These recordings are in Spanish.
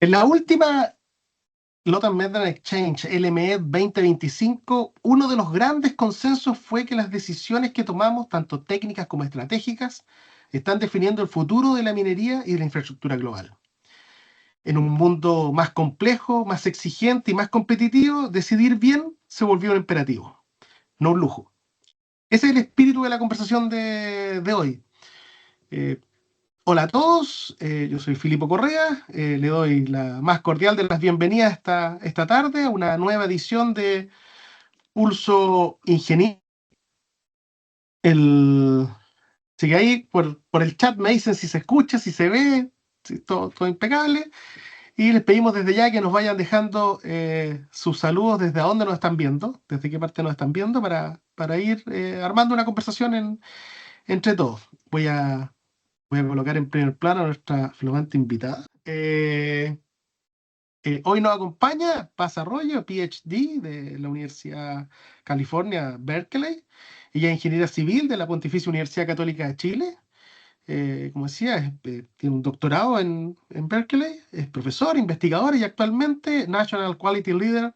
En la última Lot and Metal Exchange LME 2025, uno de los grandes consensos fue que las decisiones que tomamos, tanto técnicas como estratégicas, están definiendo el futuro de la minería y de la infraestructura global. En un mundo más complejo, más exigente y más competitivo, decidir bien se volvió un imperativo, no un lujo. Ese es el espíritu de la conversación de hoy. Eh, Hola a todos, yo soy Filipo Correa, le doy la más cordial de las bienvenidas esta tarde a una nueva edición de Pulso Ingeniería. Sigue ahí por el chat, me dicen si se escucha, si se ve, si todo impecable. Y les pedimos desde ya que nos vayan dejando sus saludos desde a dónde nos están viendo, desde qué parte nos están viendo, para ir armando una conversación entre todos. Voy a colocar en primer plano a nuestra flamante invitada. Hoy nos acompaña Paz Arroyo, PhD de la Universidad California, Berkeley. Ella es ingeniera civil de la Pontificia Universidad Católica de Chile. Como decía, tiene un doctorado en Berkeley, es profesor, investigador y actualmente National Quality Leader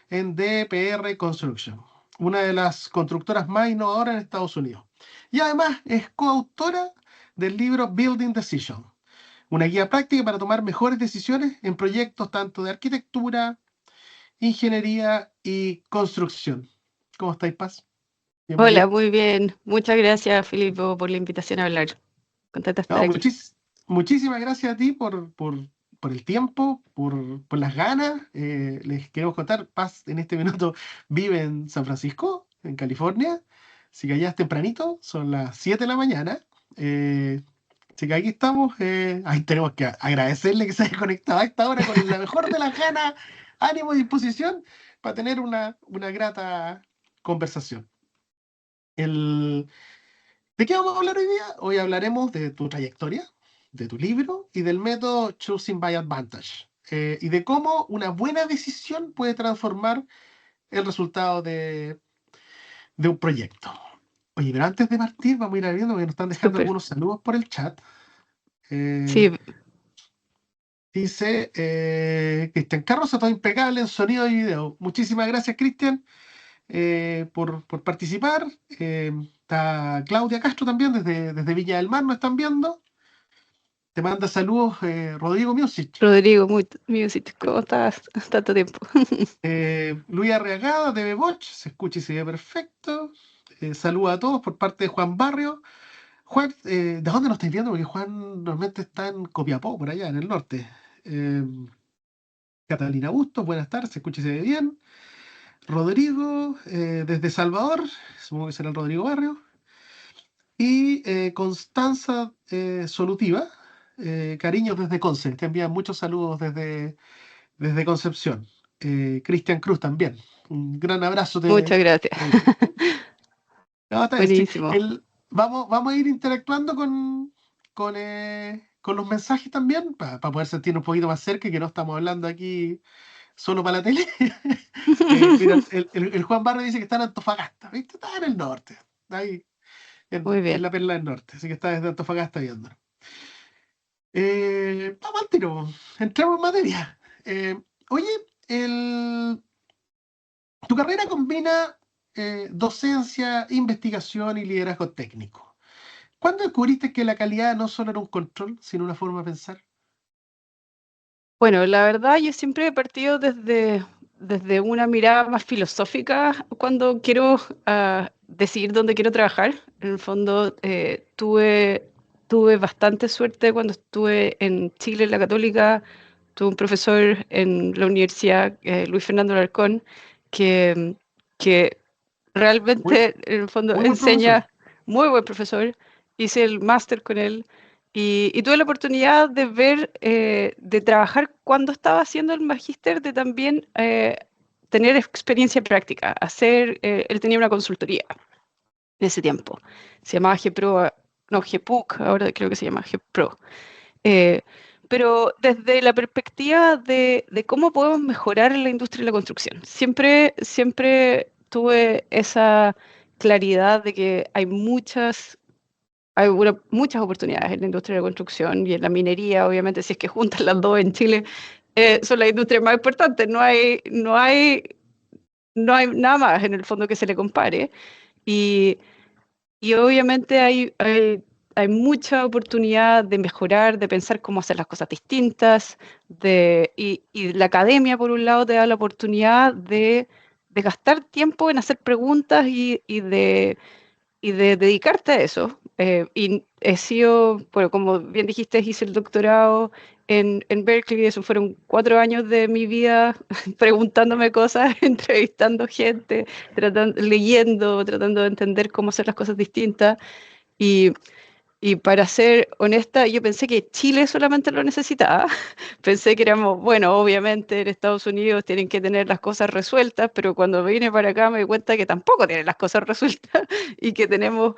en DPR Construction, una de las constructoras más innovadoras en Estados Unidos. Y además es coautora del libro Building Decision, una guía práctica para tomar mejores decisiones en proyectos tanto de arquitectura, ingeniería y construcción. ¿Cómo estáis, Paz? Hola, Bienvenida. muy bien. Muchas gracias, Filipo, por la invitación a hablar. Contenta de estar No, aquí. muchísimas gracias a ti por el tiempo, por las ganas. Les queremos contar, Paz en este minuto vive en San Francisco, en California. Así que allá es tempranito, son las 7 de la mañana. Eh, Así que aquí estamos. Ahí tenemos que agradecerle que se haya conectado a esta hora con la mejor de las ganas, ánimo y disposición para tener una grata conversación. El, ¿De qué vamos a hablar hoy día? Hoy hablaremos de tu trayectoria, de tu libro y del método Choosing by Advantage. Y de cómo una buena decisión puede transformar el resultado de un proyecto. Oye, pero antes de partir, vamos a ir viendo porque nos están dejando Súper. algunos saludos por el chat. Sí, Dice Cristian Carroza, todo impecable en sonido y video. Muchísimas gracias, Cristian, por participar. Está Claudia Castro también, desde Villa del Mar, nos están viendo. Te manda saludos Rodrigo Music. Rodrigo, muy music. ¿Cómo estás? Tanto tiempo. Luis Arriagada de Beboch, se escucha y se ve perfecto. Saludos a todos por parte de Juan Barrio. Juan, ¿de dónde nos estáis viendo? Porque Juan normalmente está en Copiapó, por allá, en el norte. Eh, Catalina Bustos, buenas tardes, se escucha y se ve bien. Rodrigo, desde Salvador, supongo que será el Rodrigo Barrio. Y Constanza Solutiva, cariños desde Conce, te envían muchos saludos desde Concepción. Cristian Cruz también, un gran abrazo Muchas gracias. te envío. No, sí, Buenísimo. vamos a ir interactuando con los mensajes también, para poder sentirnos un poquito más cerca y que no estamos hablando aquí solo para la tele. Mira, el Juan Barrio dice que está en Antofagasta, ¿viste? Está en el norte, ahí Muy en bien. la perla del norte, así que está desde Antofagasta viendo. Vamos al tiro, entramos en materia. Oye, el, tu carrera combina docencia, investigación y liderazgo técnico. ¿Cuándo descubriste que la calidad no solo era un control, sino una forma de pensar? Bueno, la verdad, yo siempre he partido desde una mirada más filosófica cuando quiero decidir dónde quiero trabajar. En el fondo, tuve bastante suerte cuando estuve en Chile, en la Católica. Tuve un profesor en la universidad, Luis Fernando Alarcón, que, que Muy, realmente, en el fondo, muy buen profesor. enseña, muy buen profesor. Hice el máster con él y tuve la oportunidad de ver, de trabajar cuando estaba haciendo el magíster, de también tener experiencia práctica. Él tenía una consultoría en ese tiempo. Se llamaba GPRO, no, GPUC, ahora creo que se llama GPRO. Eh, pero desde la perspectiva de cómo podemos mejorar la industria de la construcción. Siempre tuve esa claridad de que muchas oportunidades en la industria de la construcción y en la minería, obviamente, si es que juntan las dos en Chile, son las industrias más importantes, no hay nada más en el fondo que se le compare. Y, y obviamente hay mucha oportunidad de mejorar, de pensar cómo hacer las cosas distintas, y la academia, por un lado, te da la oportunidad de gastar tiempo en hacer preguntas y de dedicarte a eso. Y he sido, bueno, como bien dijiste, hice el doctorado en Berkeley, eso fueron 4 años de mi vida preguntándome cosas, entrevistando gente, leyendo, tratando de entender cómo hacer las cosas distintas. Y y para ser honesta, yo pensé que Chile solamente lo necesitaba. Pensé que éramos, bueno, obviamente en Estados Unidos tienen que tener las cosas resueltas, pero cuando vine para acá me di cuenta que tampoco tienen las cosas resueltas y que tenemos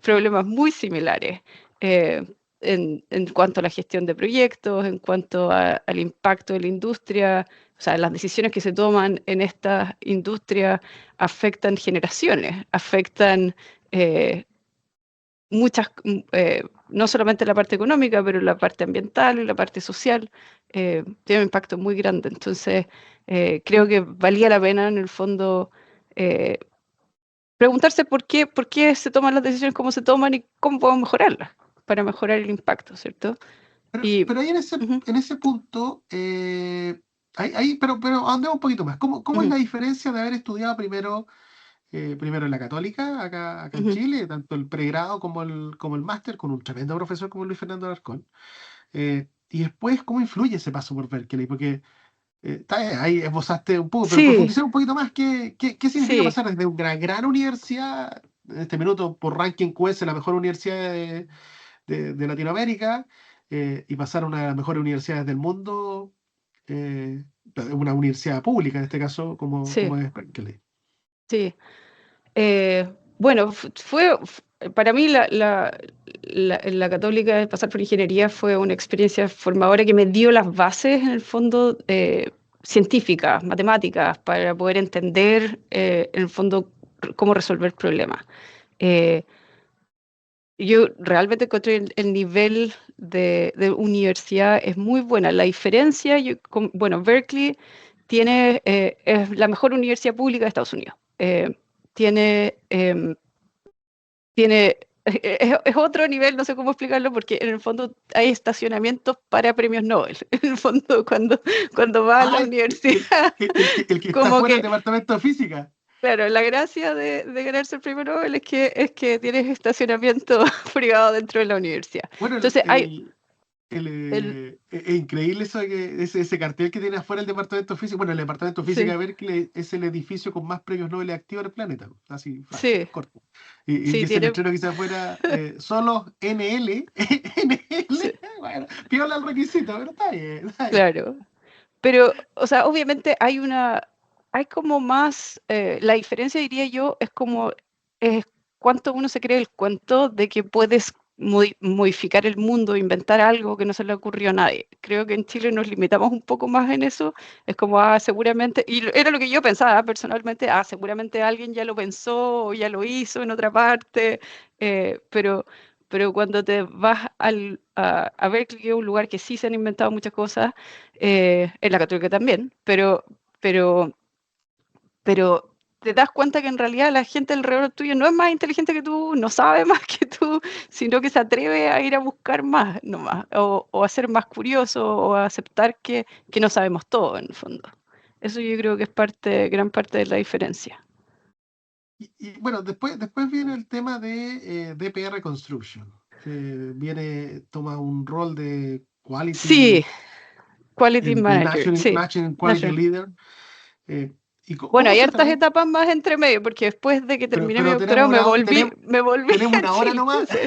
problemas muy similares eh, en cuanto a la gestión de proyectos, en cuanto al impacto de la industria. O sea, las decisiones que se toman en esta industria afectan generaciones, afectan eh, muchas, no solamente la parte económica, pero la parte ambiental y la parte social, tiene un impacto muy grande. Entonces, creo que valía la pena en el fondo eh, preguntarse por qué se toman las decisiones como se toman y cómo podemos mejorarlas para mejorar el impacto, ¿cierto? Y, Pero ahí ujú, en ese punto, pero andemos un poquito más. ¿Cómo es ujú, la diferencia de haber estudiado primero en la Católica, acá en ujú. Chile, tanto el pregrado como el máster, con un tremendo profesor como Luis Fernando Alarcón? Y después, ¿cómo influye ese paso por Berkeley? Porque está bien, ahí esbozaste un poco, pero Sí, profundizar un poquito más, ¿qué significa sí, pasar desde una gran universidad, en este minuto por ranking QS, la mejor universidad de Latinoamérica, y pasar a una de las mejores universidades del mundo, eh, una universidad pública en este caso, como sí, es Berkeley? sí. Bueno, para mí la católica, el pasar por ingeniería fue una experiencia formadora que me dio las bases, en el fondo, científicas, matemáticas, para poder entender, en el fondo, cómo resolver problemas. Eh, yo realmente encontré el nivel de universidad es muy buena. La diferencia, bueno, Berkeley es la mejor universidad pública de Estados Unidos. Tiene, tiene, es otro nivel, no sé cómo explicarlo, porque en el fondo hay estacionamientos para premios Nobel. En el fondo, cuando va a la Ah, universidad, el que está como fuera del que, departamento de física. claro, la gracia de ganarse el premio Nobel es que tienes estacionamiento privado dentro de la universidad. Bueno, Entonces, el, es increíble eso de que ese cartel que tiene afuera el departamento de física. Bueno, el departamento de física sí, de Berkeley es el edificio con más premios Nobel activos del planeta. Así, fácil, sí, corto. Y sí, ese tiene, letrero quizás fuera solo NL, NL, sí, bueno, piola el requisito, pero está bien, está bien. claro. Pero, o sea, obviamente hay como más, la diferencia diría yo es cuánto uno se cree el cuento de que puedes modificar el mundo, inventar algo que no se le ocurrió a nadie. Creo que en Chile nos limitamos un poco más en eso. Es como, seguramente, y era lo que yo pensaba personalmente, seguramente alguien ya lo pensó o ya lo hizo en otra parte, pero cuando te vas a ver que es un lugar que sí se han inventado muchas cosas, en la católica también, pero, pero te das cuenta que en realidad la gente alrededor tuyo no es más inteligente que tú, no sabe más que tú, sino que se atreve a ir a buscar más nomás, o a ser más curioso, o a aceptar que no sabemos todo en el fondo. Eso yo creo que es gran parte de la diferencia. Bueno, después viene el tema de DPR Construction, que toma un rol de Sí, Quality, Quality Manager, sí. National Quality National. Leader. Bueno, ¿Cómo hay se hartas traduce? etapas más entre medio, porque después de que terminé mi Pero doctorado me volví tenemos a una hora Chile. nomás. Sí.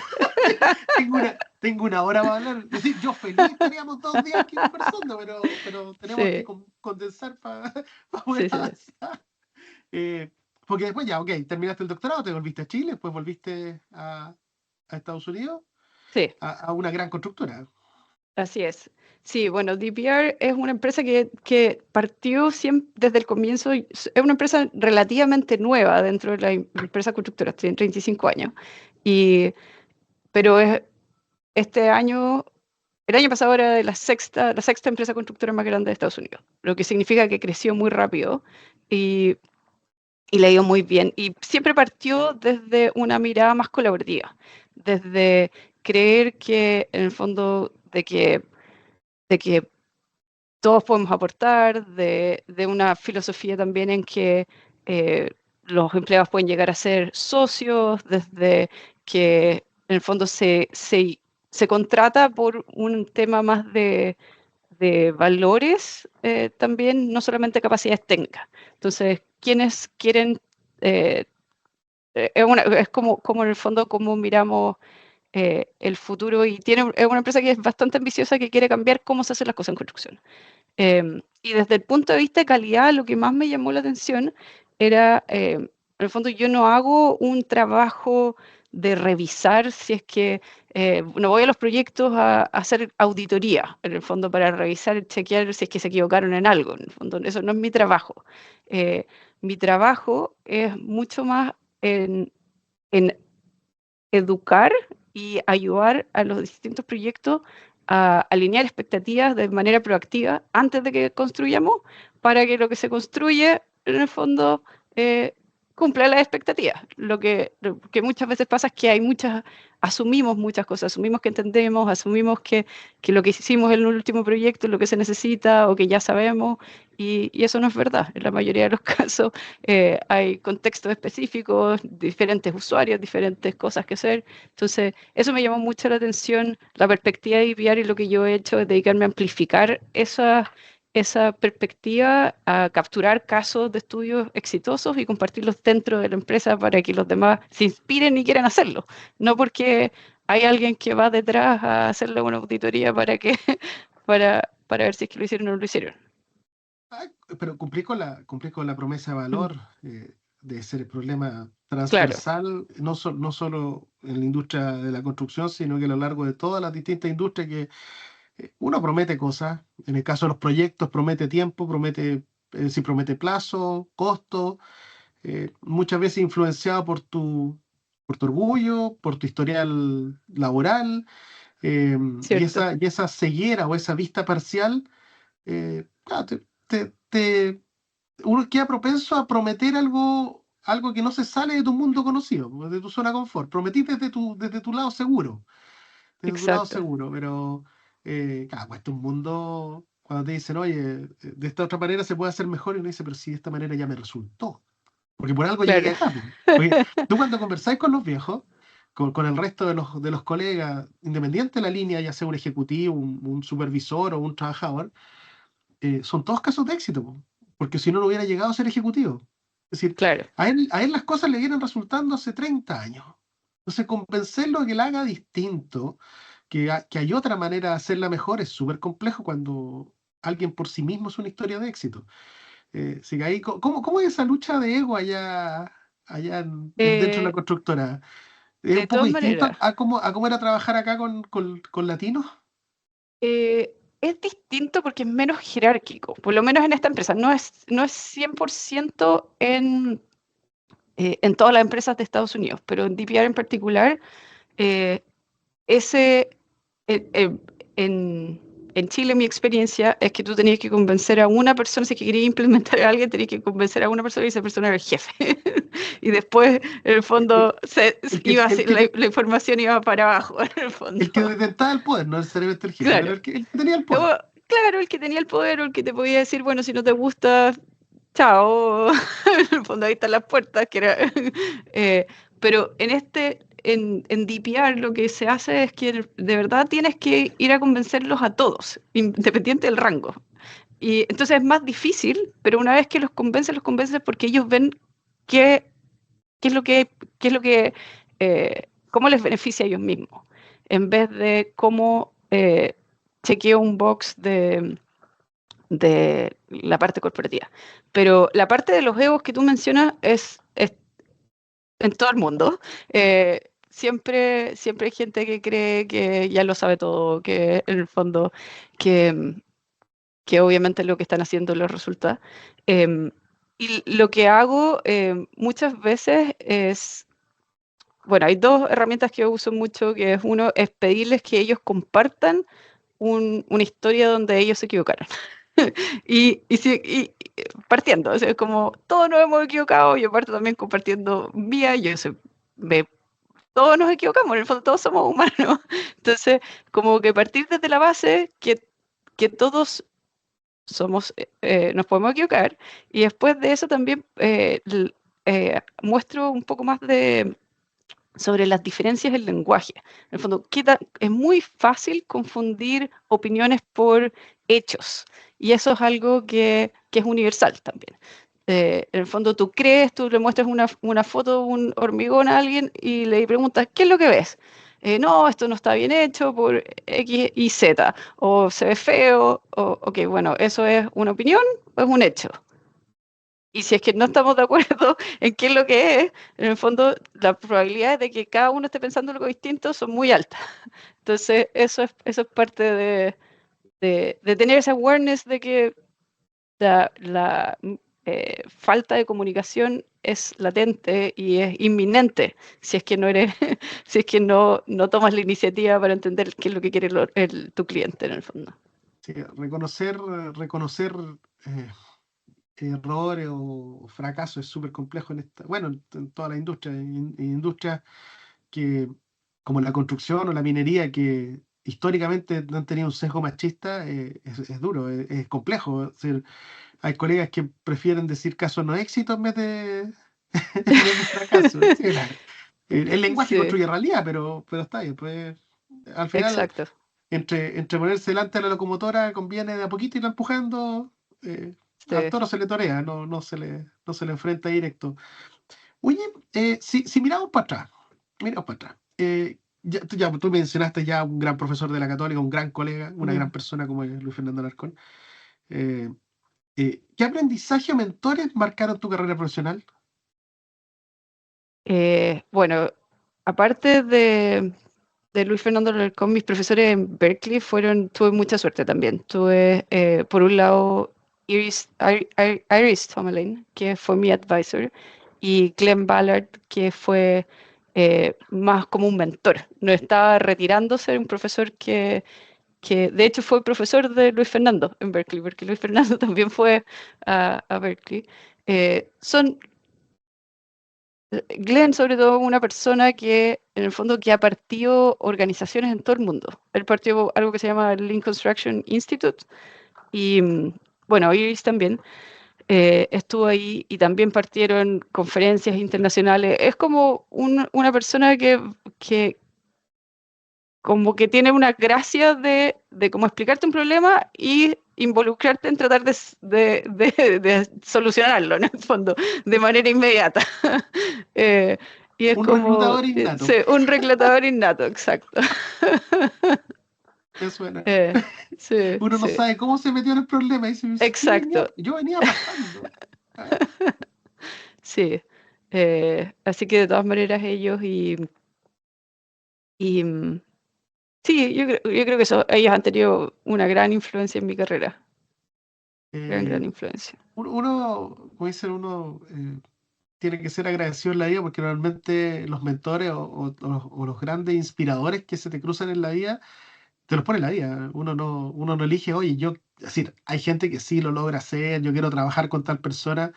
Tengo una hora para hablar. Es decir, yo feliz teníamos 2 días aquí conversando, pero tenemos que Sí, condensar para poder sí, sí, sí. avanzar. Eh, Porque después ya, ok, terminaste el doctorado, te volviste a Chile, después volviste a Estados Unidos, Sí, a una gran constructora. así es. Sí, bueno, DPR es una empresa que partió desde el comienzo, es una empresa relativamente nueva dentro de la empresa constructora, tiene 35 años, y, pero este año el año pasado era la sexta empresa constructora más grande de Estados Unidos, lo que significa que creció muy rápido y, y le ha ido muy bien. Y siempre partió desde una mirada más colaborativa, desde creer que en el fondo de que todos podemos aportar, de una filosofía también en que eh, los empleados pueden llegar a ser socios, desde que en el fondo se contrata por un tema más de valores también, no solamente capacidades técnicas. Entonces, quienes quieren, eh, es como en el fondo como miramos el futuro y es una empresa que es bastante ambiciosa que quiere cambiar cómo se hacen las cosas en construcción. Y desde el punto de vista de calidad, lo que más me llamó la atención era, en el fondo, yo no hago un trabajo de revisar si es que, no voy a los proyectos a hacer auditoría, en el fondo, para revisar, chequear si es que se equivocaron en algo. En el fondo, eso no es mi trabajo. Eh, Mi trabajo es mucho más en educar y ayudar a los distintos proyectos a alinear expectativas de manera proactiva antes de que construyamos para que lo que se construye en el fondo eh, cumpla las expectativas. Lo que muchas veces pasa es que asumimos muchas cosas, asumimos que entendemos, asumimos que lo que hicimos en el último proyecto es lo que se necesita o que ya sabemos y eso no es verdad. En la mayoría de los casos hay contextos específicos, diferentes usuarios, diferentes cosas que hacer. Entonces, eso me llamó mucho la atención, la perspectiva de IPR y lo que yo he hecho es dedicarme a amplificar esa perspectiva, a capturar casos de estudios exitosos y compartirlos dentro de la empresa para que los demás se inspiren y quieran hacerlo. No porque hay alguien que va detrás a hacerle una auditoría para ver si es que lo hicieron o no lo hicieron. Ah, pero cumplí con la promesa de Mm, valor de ser el problema claro, transversal, no solo en la industria de la construcción, sino que a lo largo de todas las distintas industrias que uno promete cosas. En el caso de los proyectos, promete tiempo, si promete plazo, costo, muchas veces influenciado por tu orgullo, por tu historial laboral, cierto. y esa ceguera o esa vista parcial, claro, uno queda propenso a prometer algo que no se sale de tu mundo conocido, de tu zona de confort. Prometís desde tu lado seguro, Exacto. pero claro, pues, este es un mundo cuando te dicen, oye, de esta otra manera se puede hacer mejor, y uno dice, pero si de esta manera ya me resultó, porque por algo llegué Claro. acá, po. Porque tú cuando conversáis con los viejos, con el resto de los colegas, independiente de la línea, ya sea un ejecutivo, un supervisor o un trabajador, son todos casos de éxito, po, porque si no, no hubiera llegado a ser ejecutivo. Es decir, Claro. a él las cosas le vienen resultando hace 30 años. Entonces, convencerlo de que la haga distinto, que hay otra manera de hacerla mejor, es súper complejo cuando alguien por sí mismo es una historia de éxito. Así que ahí, ¿cómo es esa lucha de ego allá dentro de la Eh, constructora? ¿Es un de poco todas distinto maneras, a cómo era trabajar acá con latinos? es distinto porque es menos jerárquico, por lo menos en esta empresa. No es 100% en todas las empresas de Estados Unidos, pero en DPR en particular, eh, ese, eh, eh, en, en Chile mi experiencia es que tú tenías que convencer a una persona, si es que querías implementar a alguien, tenías que convencer a una persona y esa persona era el jefe. Y después, en el El, el- fondo, el que, el que, la información iba para abajo, en el fondo. el que detentaba el poder, no necesariamente el jefe, pero Claro. el que tenía el poder. O, claro, el que tenía el poder o el que te podía decir, bueno, si no te gusta, chao. En el fondo ahí están las puertas, que era. eh, pero en DPR lo que se hace es que de verdad tienes que ir a convencerlos a todos, independiente del rango. Y entonces es más difícil, pero una vez que los convences porque ellos ven qué, qué es lo que, qué es lo que, cómo les beneficia a ellos mismos, en vez de cómo chequeo un box de la parte corporativa. Pero la parte de los egos que tú mencionas es en todo el mundo. Siempre hay gente que cree que ya lo sabe todo, que en el fondo, que, que obviamente lo que están haciendo les resulta. Eh, y lo que hago muchas veces es, bueno, hay dos herramientas que yo uso mucho, que es uno es pedirles que ellos compartan una historia donde ellos se equivocaron. Y partiendo, o sea, como todos nos hemos equivocado, yo parto también compartiendo mía, me, todos nos equivocamos, en el fondo todos somos humanos. Entonces, como que partir desde la base que todos nos podemos equivocar, y después de eso también muestro un poco más sobre las diferencias del lenguaje. En el fondo, es muy fácil confundir opiniones por hechos, y eso es algo que es universal también. En el fondo, tú le muestras una foto de un hormigón a alguien y le preguntas, ¿qué es lo que ves? No, esto no está bien hecho por X y Z, o se ve feo, ok, bueno, ¿eso es una opinión o es un hecho? Y si es que no estamos de acuerdo en qué es lo que es, en el fondo las probabilidades de que cada uno esté pensando algo distinto son muy altas. Entonces, eso es parte de tener esa awareness de que la falta de comunicación es latente y es inminente si es que no eres, si es que no tomas la iniciativa para entender qué es lo que quiere tu cliente en el fondo. Sí, reconocer eh, errores o fracasos es súper complejo bueno, en toda la industria, en industrias que, como la construcción o la minería, que históricamente no han tenido un sesgo machista, es duro, es complejo. Es decir, hay colegas que prefieren decir caso no éxito en vez de, en vez de fracaso. Sí, el lenguaje Sí, construye realidad, pero está bien. Pues, al final, exacto. entre ponerse delante de la locomotora conviene de a poquito irla empujando. Al Sí. toro se le torea, no se le enfrenta directo. Oye, si miramos para atrás, miramos para atrás. Tú mencionaste ya un gran profesor de la Católica, un gran colega, una gran Mm. persona como es Luis Fernando Alarcón. Eh, ¿Qué aprendizaje o mentores marcaron tu carrera profesional? Bueno, aparte de Luis Fernando Alarcón, mis profesores en Berkeley tuve mucha suerte también. Tuve, por un lado, Iris Tomalin, que fue mi advisor, y Glenn Ballard, que fue más como un mentor. No estaba retirándose, era un profesor que de hecho fue profesor de Luis Fernando en Berkeley, porque Luis Fernando también fue a Berkeley. Son Glenn, sobre todo, una persona que, en el fondo, que ha partido organizaciones en todo el mundo. Él partió algo que se llama el Lean Construction Institute y, bueno, Iris también estuvo ahí y también partieron conferencias internacionales. Es como una persona que como que tiene una gracia de cómo explicarte un problema y involucrarte en tratar de solucionarlo, en el fondo, de manera inmediata. Eh, y es Un como reclutador sí, innato, un reclutador innato, exacto. me suena. Eh, sí, Uno no sí, sabe cómo se metió en el problema y dice, exacto, yo venía aplastando. Ah, sí. Así que de todas maneras ellos y sí, yo creo que ellos han tenido una gran influencia en mi carrera, gran eh, influencia. como dicen, uno tiene que ser agradecido en la vida porque normalmente los mentores o los grandes inspiradores que se te cruzan en la vida, te los pone la vida. Uno no elige, oye, es decir, hay gente que sí lo logra hacer, yo quiero trabajar con tal persona,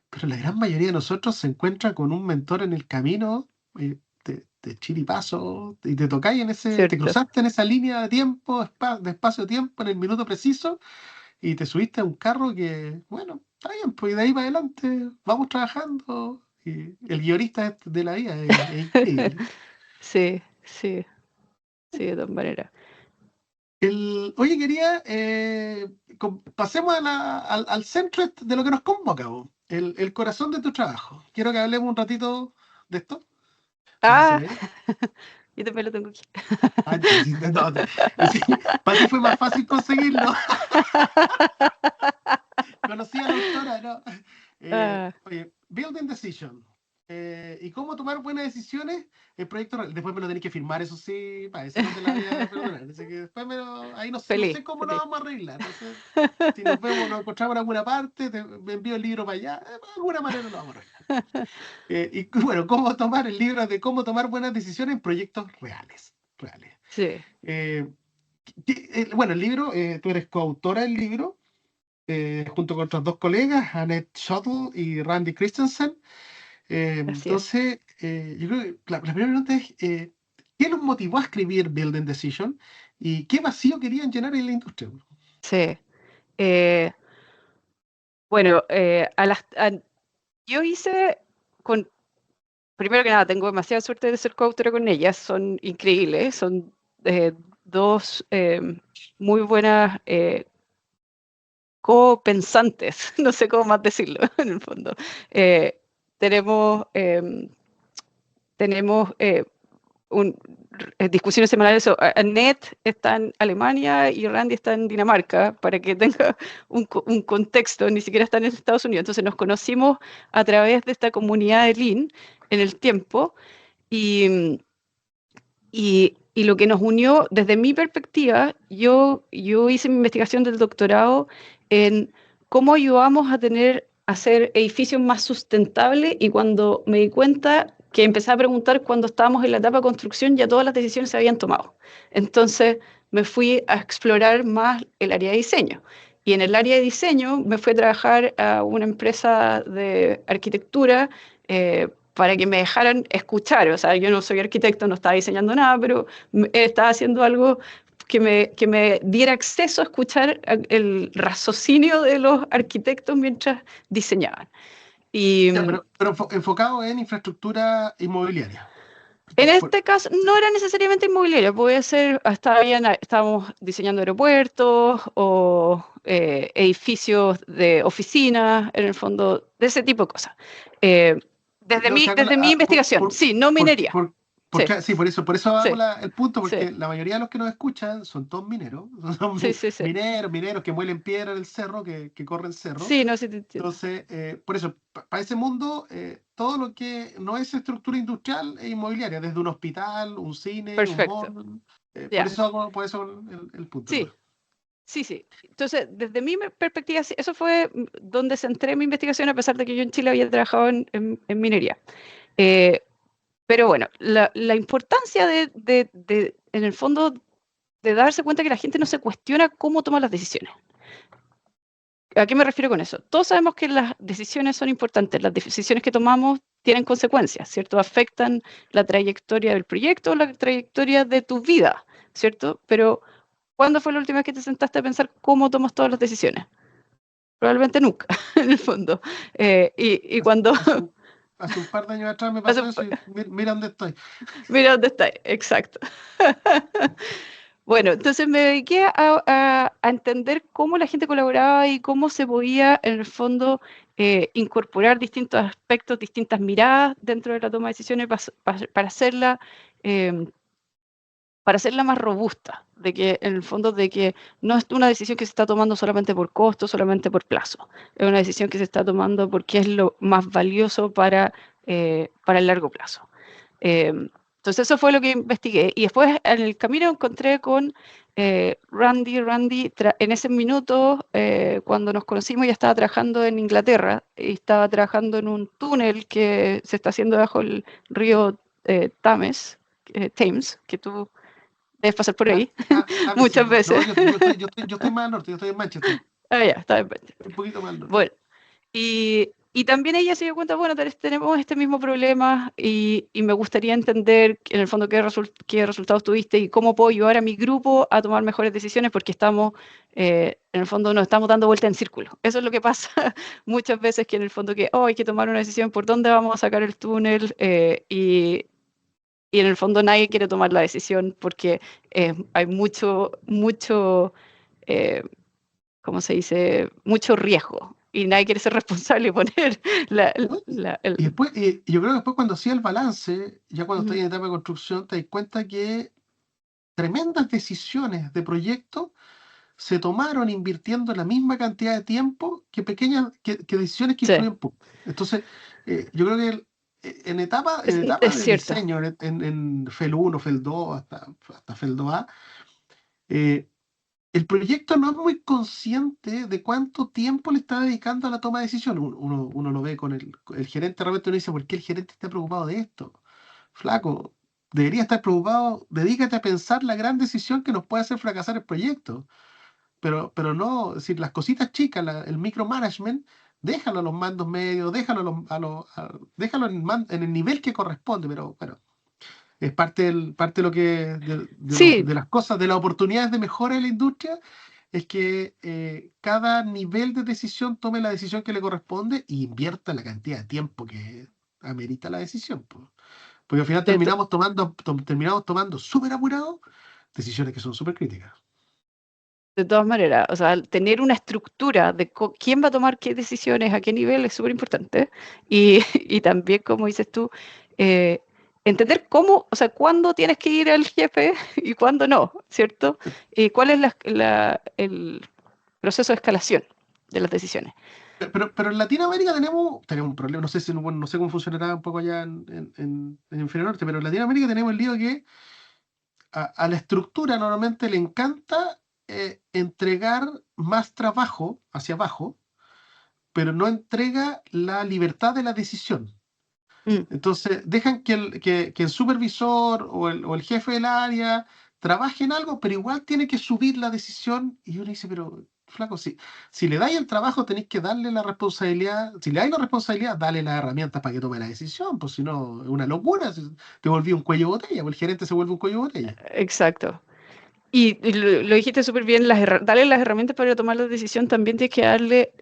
pero la gran mayoría de nosotros se encuentra con un mentor en el camino, de chiripazo, y te ¿Cierto? cruzaste en esa línea de tiempo, de espacio-tiempo, en el minuto preciso, y te subiste a un carro que, bueno, está bien, pues y de ahí para adelante vamos trabajando. Y el guionista de la vida es increíble. Sí, sí, sí, de todas maneras. Oye, quería, pasemos al centro de lo que nos convoca, po, el corazón de tu trabajo. Quiero que hablemos un ratito de esto. No sé si Ah, me ves. yo también lo tengo aquí. Ah, sí, no, sí, para ti fue más fácil conseguirlo. Conocí a la autora, ¿no? Ah, Oye, Building Decision. ¿Y cómo tomar buenas decisiones en proyectos reales? Después me lo tenéis que firmar, eso sí, para eso no te la voy a perdonar. Así que después ahí no feliz, sé cómo lo feliz. vamos a arreglar. No sé si nos vemos, nos encontramos en alguna parte, me envío el libro para allá, de alguna manera lo vamos a arreglar. Y bueno, el libro de cómo tomar buenas decisiones en proyectos reales. Reales. Sí, Eh, Bueno, el libro, tú eres coautora del libro, junto con otros dos colegas, Annette Shuttle y Randy Christensen. Así es. Entonces, yo creo que la primera pregunta es, ¿qué los motivó a escribir Building Decision y qué vacío querían llenar en la industria? Sí. Eh, bueno, yo hice con, primero que nada, tengo demasiada suerte de ser coautora con ellas, son increíbles, son dos muy buenas co-pensantes, no sé cómo más decirlo en el fondo. Eh, tenemos tenemos discusiones semanales. Annette está en Alemania y Randy está en Dinamarca, para que tenga un contexto, ni siquiera están en Estados Unidos. Entonces nos conocimos a través de esta comunidad de Lean en el tiempo y, y lo que nos unió, desde mi perspectiva, yo hice mi investigación del doctorado en cómo ayudamos a hacer edificios más sustentables, y cuando me di cuenta que empecé a preguntar cuando estábamos en la etapa de construcción, ya todas las decisiones se habían tomado. Entonces me fui a explorar más el área de diseño. Y en el área de diseño me fui a trabajar a una empresa de arquitectura para que me dejaran escuchar. O sea, yo no soy arquitecto, no estaba diseñando nada, pero estaba haciendo algo que me diera acceso a escuchar el raciocinio de los arquitectos mientras diseñaban. Y Ya, pero enfocado en infraestructura inmobiliaria. en Por- este caso no era necesariamente inmobiliaria, puede ser, estábamos diseñando aeropuertos o edificios de oficinas, en el fondo, de ese tipo de cosas. Eh, no, te hago desde mi investigación, sí, no minería. Sí, sí, por eso hago sí, el punto, sí, porque la mayoría de los que nos escuchan son todos mineros, son sí, sí, sí. mineros que muelen piedra en el cerro, que corren cerro. Sí, no, sí te entiendo. Entonces, por eso, para ese mundo, todo lo que no es estructura industrial es inmobiliaria, desde un hospital, un cine, un Perfecto. mall. Ya. Por eso el punto Sí, nomás. sí, sí. Entonces, desde mi perspectiva, sí, eso fue donde centré mi investigación, a pesar de que yo en Chile había trabajado en minería. Eh, pero bueno, la importancia en el fondo, de darse cuenta que la gente no se cuestiona cómo toma las decisiones. ¿A qué me refiero con eso? Todos sabemos que las decisiones son importantes, las decisiones que tomamos tienen consecuencias, ¿cierto? Afectan la trayectoria del proyecto, la trayectoria de tu vida, ¿cierto? Pero ¿cuándo fue la última vez que te sentaste a pensar cómo tomas todas las decisiones? Probablemente nunca, en el fondo. Y Hace, cuando... hace un, hace un par de años atrás me pasó eso y mira dónde estoy. Mira dónde está, exacto. Bueno, entonces me dediqué a entender cómo la gente colaboraba y cómo se podía, en el fondo, incorporar distintos aspectos, distintas miradas dentro de la toma de decisiones eh, para hacerla más robusta, de que en el fondo de que no es una decisión que se está tomando solamente por costo, solamente por plazo, es una decisión que se está tomando porque es lo más valioso para el largo plazo. Entonces eso fue lo que investigué, y después en el camino encontré con Randy, en ese minuto, cuando nos conocimos, ya estaba trabajando en Inglaterra y estaba trabajando en un túnel que se está haciendo bajo el río Thames, que tú debes pasar por ahí muchas Sí. No, veces. yo estoy más al norte, yo estoy en Manchester, Ah, ya, está bien. un poquito más al norte. Bueno, y también ella se dio cuenta, bueno, tenemos este mismo problema, y me gustaría entender en el fondo qué resultados tuviste y cómo puedo ayudar a mi grupo a tomar mejores decisiones, porque en el fondo nos estamos dando vuelta en círculo. Eso es lo que pasa muchas veces, que en el fondo hay que tomar una decisión por dónde vamos a sacar el túnel, y en el fondo nadie quiere tomar la decisión porque hay eh, ¿cómo se dice? Mucho riesgo, y nadie quiere ser responsable y poner la, ¿No? la- el... Y después, yo creo que después cuando hacía el balance, ya cuando Ujú. estoy en etapa de construcción, te das cuenta que tremendas decisiones de proyecto se tomaron invirtiendo la misma cantidad de tiempo que que decisiones que Sí, influyen poco. Entonces, yo creo que en etapa es de cierto. diseño, en FEL 1, FEL 2, hasta FEL 2A, eh, el proyecto no es muy consciente de cuánto tiempo le está dedicando a la toma de decisiones. Uno lo ve con el gerente, de repente uno dice, ¿por qué el gerente está preocupado de esto? Flaco, debería estar preocupado, dedícate a pensar la gran decisión que nos puede hacer fracasar el proyecto. Pero no, es decir, las cositas chicas, el micromanagement, déjalo a los mandos medios, déjalo, déjalo en el nivel que corresponde, pero bueno, es parte de lo que, Sí, de las cosas, de las oportunidades de mejora en la industria, es que cada nivel de decisión tome la decisión que le corresponde y invierta la cantidad de tiempo que amerita la decisión, po. Porque al final de, to- terminamos tomando súper apurado decisiones que son súper críticas. de todas maneras, o sea, tener una estructura de quién va a tomar qué decisiones, a qué nivel es súper importante. Y, y también, como dices tú, eh, entender cómo, o sea, cuándo tienes que ir al jefe y cuándo no, ¿cierto? Y cuál es el proceso de escalación de las decisiones. Pero en Latinoamérica tenemos un problema, no sé si, bueno, no sé cómo funcionará un poco allá en Hemisferio Norte, pero en Latinoamérica tenemos el lío que a la estructura normalmente le encanta entregar más trabajo hacia abajo, pero no entrega la libertad de la decisión. Mm, Entonces, dejan que el supervisor o el jefe del área trabaje en algo, pero igual tiene que subir la decisión. Y uno dice, pero flaco, si le dais el trabajo, tenéis que darle la responsabilidad. Si le dais la responsabilidad, dale las herramientas para que tome la decisión. Pues si no, es una locura. Te volví un cuello de botella, o el gerente se vuelve un cuello de botella. exacto. Y lo dijiste súper bien, darle las herramientas para tomar la decisión, también tienes que darle,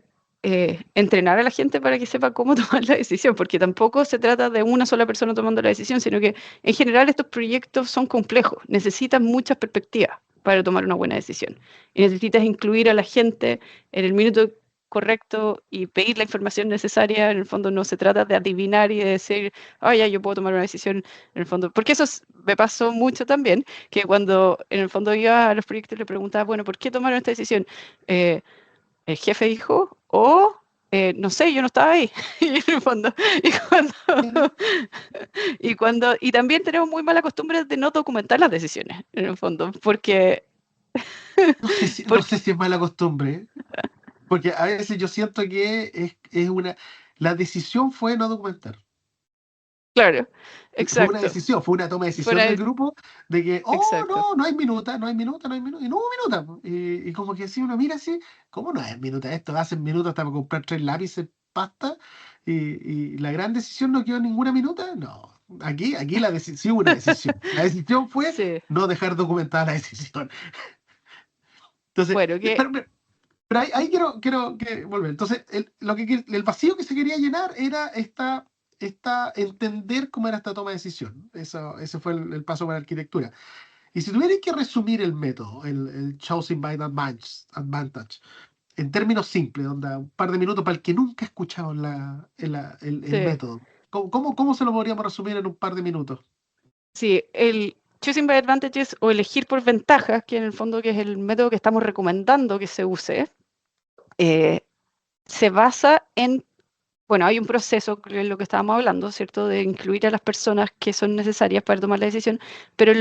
entrenar a la gente para que sepa cómo tomar la decisión, porque tampoco se trata de una sola persona tomando la decisión, sino que en general estos proyectos son complejos, necesitan muchas perspectivas para tomar una buena decisión. Y necesitas incluir a la gente en el minuto correcto y pedir la información necesaria. En el fondo no se trata de adivinar y de decir, ah, ya, yo puedo tomar una decisión, en el fondo, porque me pasó mucho también que cuando en el fondo iba a los proyectos le preguntaba, bueno, ¿por qué tomaron esta decisión? Eh, el jefe dijo, o no sé, yo no estaba ahí. Y en el fondo, y cuando, y también tenemos muy mala costumbre de no documentar las decisiones, en el fondo, porque, No porque sé si es mala costumbre, ¿eh? Porque a veces yo siento que es una. La decisión fue no documentar. claro, Fue una exacto, decisión, fue una toma de decisión del fuera, grupo de que, oh, exacto, no, no hay minuta, no hay minuta, no hay minuta, y no hubo minuta, po. Y como que si uno mira así, ¿cómo no hay minuta? Esto hacen minutos hasta para comprar 3 lápices, pasta, y la gran decisión no quedó ninguna minuta. No, aquí la decisión, sí hubo una decisión. La decisión fue sí, no dejar documentada la decisión. Entonces, bueno, que pero ahí quiero que volver. Entonces, el vacío que se quería llenar era entender cómo era esta toma de decisión. Ese fue el paso para la arquitectura. Y si tuviera que resumir el método, el Choosing by Advantage, en términos simples, onda, un par de minutos para el que nunca ha escuchado el sí. método, ¿cómo se lo podríamos resumir en un par de minutos? Sí, el choosing by advantages o elegir por ventajas, que en el fondo que es el método que estamos recomendando que se use, eh, se basa en, bueno, hay un proceso, que es lo que estábamos hablando, ¿cierto? De incluir a las personas que son necesarias para tomar la decisión, pero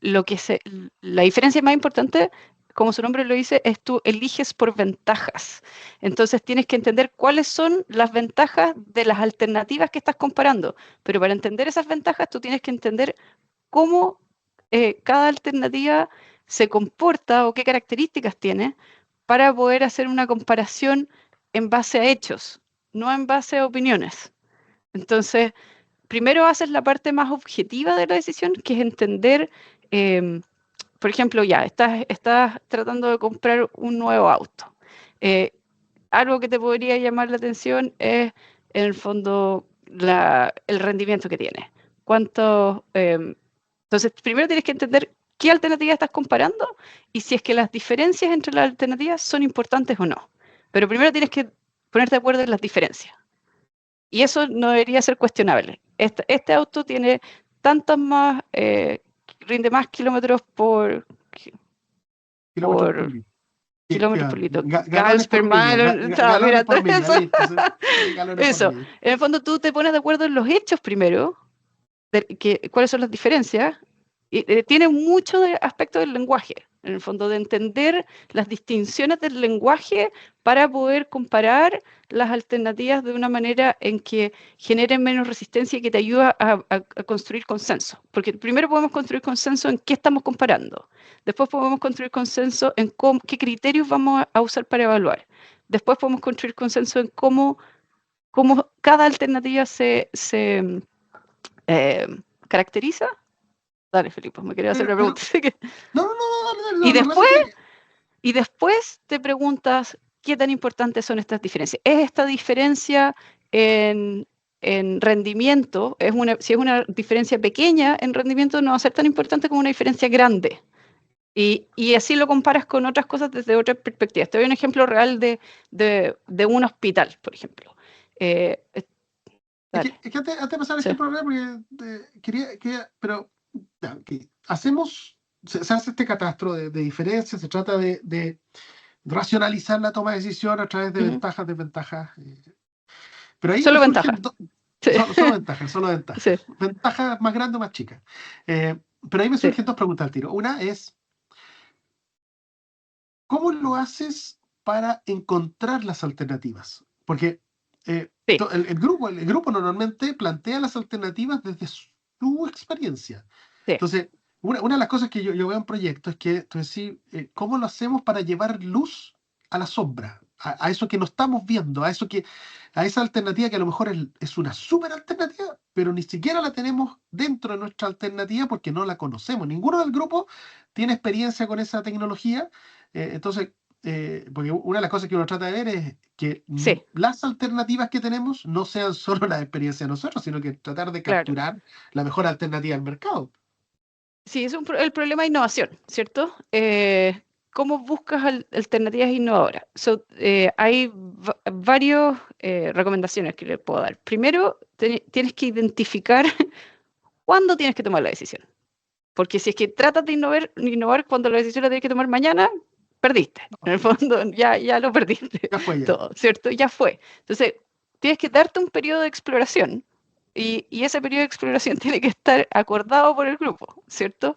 la diferencia más importante, como su nombre lo dice, es tú eliges por ventajas. Entonces tienes que entender cuáles son las ventajas de las alternativas que estás comparando, pero para entender esas ventajas tú tienes que entender cómo cada alternativa se comporta o qué características tiene para poder hacer una comparación en base a hechos, no en base a opiniones. Entonces, primero haces la parte más objetiva de la decisión, que es entender, eh, por ejemplo, ya, estás tratando de comprar un nuevo auto. Eh, Algo que te podría llamar la atención es, en el fondo, el rendimiento que tiene. ¿Cuánto, entonces, primero tienes que entender qué alternativa estás comparando y si es que las diferencias entre las alternativas son importantes o no. Pero primero tienes que ponerte de acuerdo en las diferencias. Y eso no debería ser cuestionable. Este auto tiene tantas más, rinde más kilómetros Kilómetros por por litro. kilómetros por litro, Galones gallons per por milla, mile, galones mira, por milla, eso, listo. Sí, sí, galones por eso. milla. En el fondo tú te pones de acuerdo en los hechos primero, cuáles son las diferencias, y tiene mucho de aspecto del lenguaje. en el fondo de entender las distinciones del lenguaje para poder comparar las alternativas de una manera en que generen menos resistencia y que te ayuda a construir consenso. Porque primero podemos construir consenso en qué estamos comparando. Después podemos construir consenso en qué criterios vamos a usar para evaluar. Después podemos construir consenso en cómo cada alternativa se caracteriza. Dale, Felipe, me quería hacer una Pero, pregunta. no, no, no, dale, Y no, lo que pasa después, es que y después te preguntas qué tan importantes son estas diferencias. ¿Es esta diferencia en, en rendimiento? Si es una diferencia pequeña en rendimiento, no va a ser tan importante como una diferencia grande. Y así lo comparas con otras cosas desde otras perspectivas. Te doy un ejemplo real de un hospital, por ejemplo. Eh, Dale. Es que antes de pasar Sí. este problema, porque pero ya, se hace este catastro de diferencias, se trata de racionalizar la toma de decisión a través de Ujú. ventajas, desventajas. Pero ahí me Solo ventaja. surgen Sí. solo ventajas, solo ventajas. Sí, Ventajas más grandes o más chicas. Pero ahí me sí, surgen dos preguntas al tiro. Una es, ¿cómo lo haces para encontrar las alternativas? Porque sí, el grupo normalmente plantea las alternativas desde su experiencia. sí, Entonces, una de las cosas que yo veo en proyectos es que, tú decís, ¿cómo lo hacemos para llevar luz a la sombra? A eso que no estamos viendo, a esa alternativa que a lo mejor es una súper alternativa, pero ni siquiera la tenemos dentro de nuestra alternativa porque no la conocemos. Ninguno del grupo tiene experiencia con esa tecnología. Entonces, porque una de las cosas que uno trata de ver es que sí, las alternativas que tenemos no sean solo la experiencia de nosotros, sino que tratar de claro. capturar la mejor alternativa al mercado. Sí, es el problema de innovación, ¿cierto? ¿Cómo buscas alternativas innovadoras? Hay varias recomendaciones que le puedo dar. Primero, tienes que identificar cuándo tienes que tomar la decisión. Porque si es que tratas de innovar cuando la decisión la tienes que tomar mañana, perdiste. En el fondo, ya lo perdiste Ya fue ya. todo, ¿cierto? Ya fue. Entonces, tienes que darte un periodo de exploración y ese periodo de exploración tiene que estar acordado por el grupo, ¿cierto?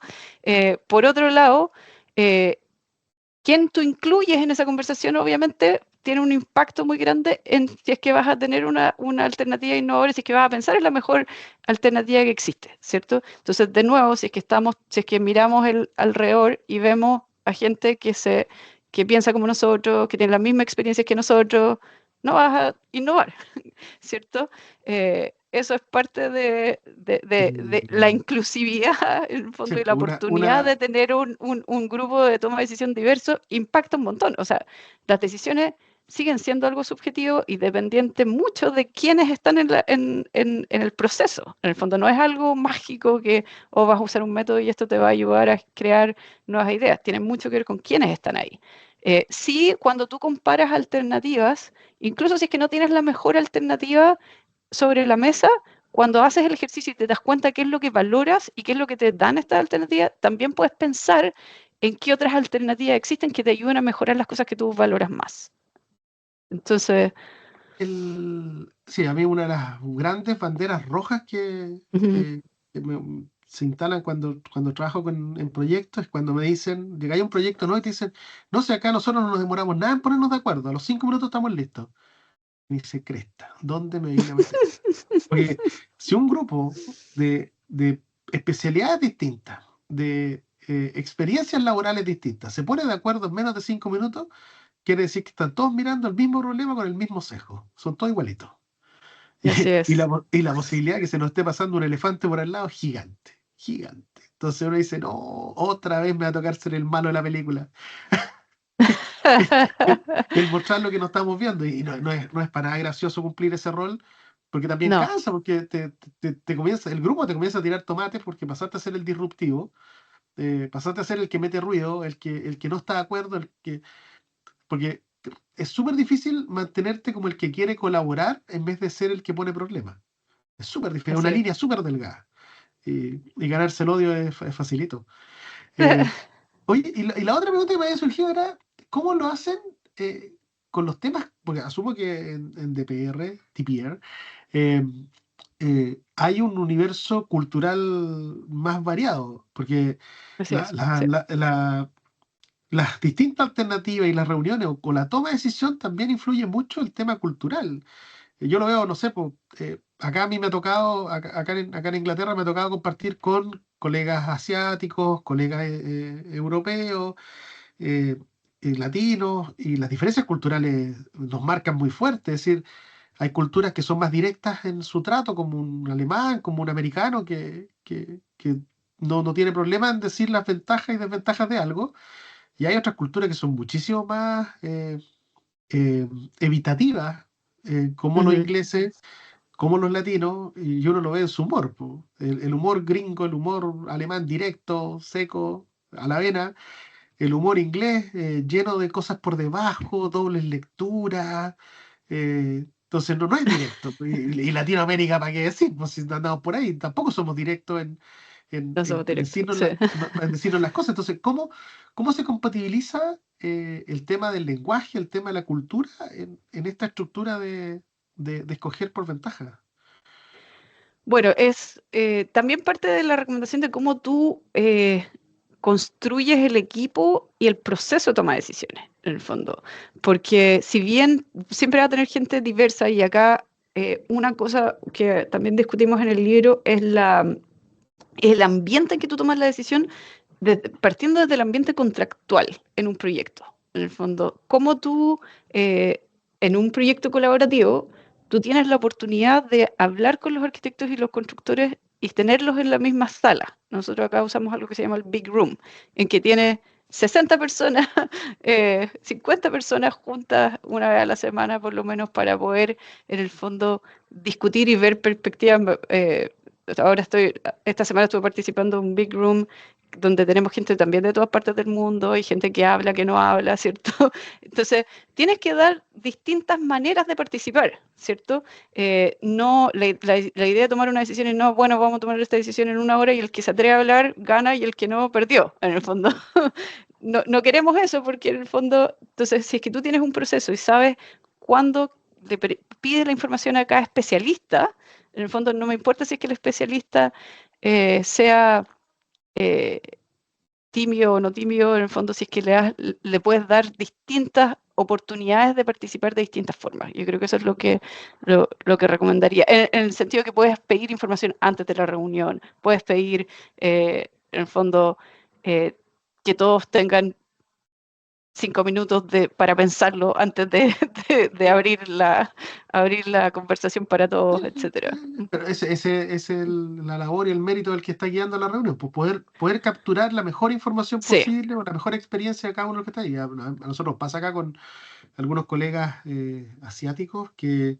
Por otro lado, eh, quien tú incluyes en esa conversación, obviamente, tiene un impacto muy grande en si es que vas a tener una alternativa innovadora, si es que vas a pensar en la mejor alternativa que existe, ¿cierto? Entonces, de nuevo, si es que miramos alrededor y vemos a gente que piensa como nosotros, que tiene las mismas experiencias que nosotros, no vas a innovar, ¿cierto? Eso es parte de la Y, inclusividad, en el sí, fondo, y la oportunidad de tener un grupo de toma de decisión diverso, impacta un montón. O sea, las decisiones siguen siendo algo subjetivo y dependiente mucho de quiénes están en el proceso. En el fondo, no es algo mágico que vas a usar un método y esto te va a ayudar a crear nuevas ideas. Tiene mucho que ver con quiénes están ahí. Sí, cuando tú comparas alternativas, incluso si es que no tienes la mejor alternativa sobre la mesa, cuando haces el ejercicio y te das cuenta qué es lo que valoras y qué es lo que te dan estas alternativas, también puedes pensar en qué otras alternativas existen que te ayuden a mejorar las cosas que tú valoras más. Entonces, sí, a mí una de las grandes banderas rojas ujú, se instalan cuando trabajo en proyectos es cuando me dicen, llega hay un proyecto nuevo y te dicen, no sé, acá nosotros no nos demoramos nada en ponernos de acuerdo, a los 5 minutos estamos listos. Y dice, cresta, ¿dónde me vine a meter? Porque si un grupo de especialidades distintas, de experiencias laborales distintas, se pone de acuerdo en menos de 5 minutos, quiere decir que están todos mirando el mismo problema con el mismo sesgo. Son todos igualitos. así es. Y la posibilidad de que se nos esté pasando un elefante por al lado es gigante, gigante. Entonces uno dice, no, otra vez me va a tocar ser el malo de la película. El mostrar lo que no estamos viendo. Y no es para nada gracioso cumplir ese rol, porque también No, cansa, porque el grupo te comienza a tirar tomates porque pasaste a ser el disruptivo, pasaste a ser el que mete ruido, el que no está de acuerdo, porque es súper difícil mantenerte como el que quiere colaborar en vez de ser el que pone problemas. Es súper difícil, es así una es. línea súper delgada. Y ganarse el odio es facilito. Eh, Oye, y la otra pregunta que me había surgido era, ¿cómo lo hacen eh, con los temas? Porque asumo que en DPR, TPR, eh, hay un universo cultural más variado, porque Así la, es. la- Sí. la- la- las distintas alternativas y las reuniones o la toma de decisión también influye mucho el tema cultural. Yo lo veo, no sé, pues, acá a mí me ha tocado, acá en Inglaterra me ha tocado compartir con colegas asiáticos, colegas europeos, eh, latinos, y las diferencias culturales nos marcan muy fuerte. Es decir, hay culturas que son más directas en su trato, como un alemán, como un americano, que no tiene problema en decir las ventajas y desventajas de algo. Y hay otras culturas que son muchísimo más eh, evitativas, como los Ujú. ingleses, como los latinos, y uno lo ve en su humor, po. El humor gringo, el humor alemán directo, seco, a la vena, el humor inglés lleno de cosas por debajo, dobles lecturas, entonces no es directo. Y Latinoamérica, ¿para qué decir? Pues si andamos por ahí, tampoco somos directos No somos en directos, decirnos, sí. en decirnos las cosas. Entonces, ¿cómo se compatibiliza el tema del lenguaje, el tema de la cultura en esta estructura de escoger por ventaja? Bueno, es también parte de la recomendación de cómo tú construyes el equipo y el proceso de toma de decisiones, en el fondo. Porque si bien siempre va a tener gente diversa, y acá una cosa que también discutimos en el libro es el ambiente en que tú tomas la decisión, partiendo desde el ambiente contractual en un proyecto. En el fondo, cómo tú, eh, en un proyecto colaborativo, tú tienes la oportunidad de hablar con los arquitectos y los constructores y tenerlos en la misma sala. Nosotros acá usamos algo que se llama el Big Room, en que tienes 60 personas, 50 personas juntas una vez a la semana, por lo menos, para poder, en el fondo, discutir y ver perspectivas. Ahora esta semana estuve participando en un Big Room donde tenemos gente también de todas partes del mundo y gente que habla, que no habla, ¿cierto? Entonces, tienes que dar distintas maneras de participar, ¿cierto? No, la idea de tomar una decisión es no, bueno, vamos a tomar esta decisión en una hora y el que se atreve a hablar gana y el que no perdió, en el fondo. No, no queremos eso porque en el fondo, entonces, si es que tú tienes un proceso y sabes cuándo pide la información a cada especialista, en el fondo no me importa si es que el especialista sea eh, tímido o no tímido, en el fondo si es que le puedes dar distintas oportunidades de participar de distintas formas. Yo creo que eso es lo que recomendaría, en el sentido que puedes pedir información antes de la reunión, puedes pedir, en el fondo, eh, que todos tengan 5 minutos para pensarlo antes de abrir la conversación para todos, etcétera. Pero ese es la labor y el mérito del que está guiando la reunión, pues poder capturar la mejor información Sí, posible o la mejor experiencia de cada uno de los que está ahí. A nosotros pasa acá con algunos colegas asiáticos que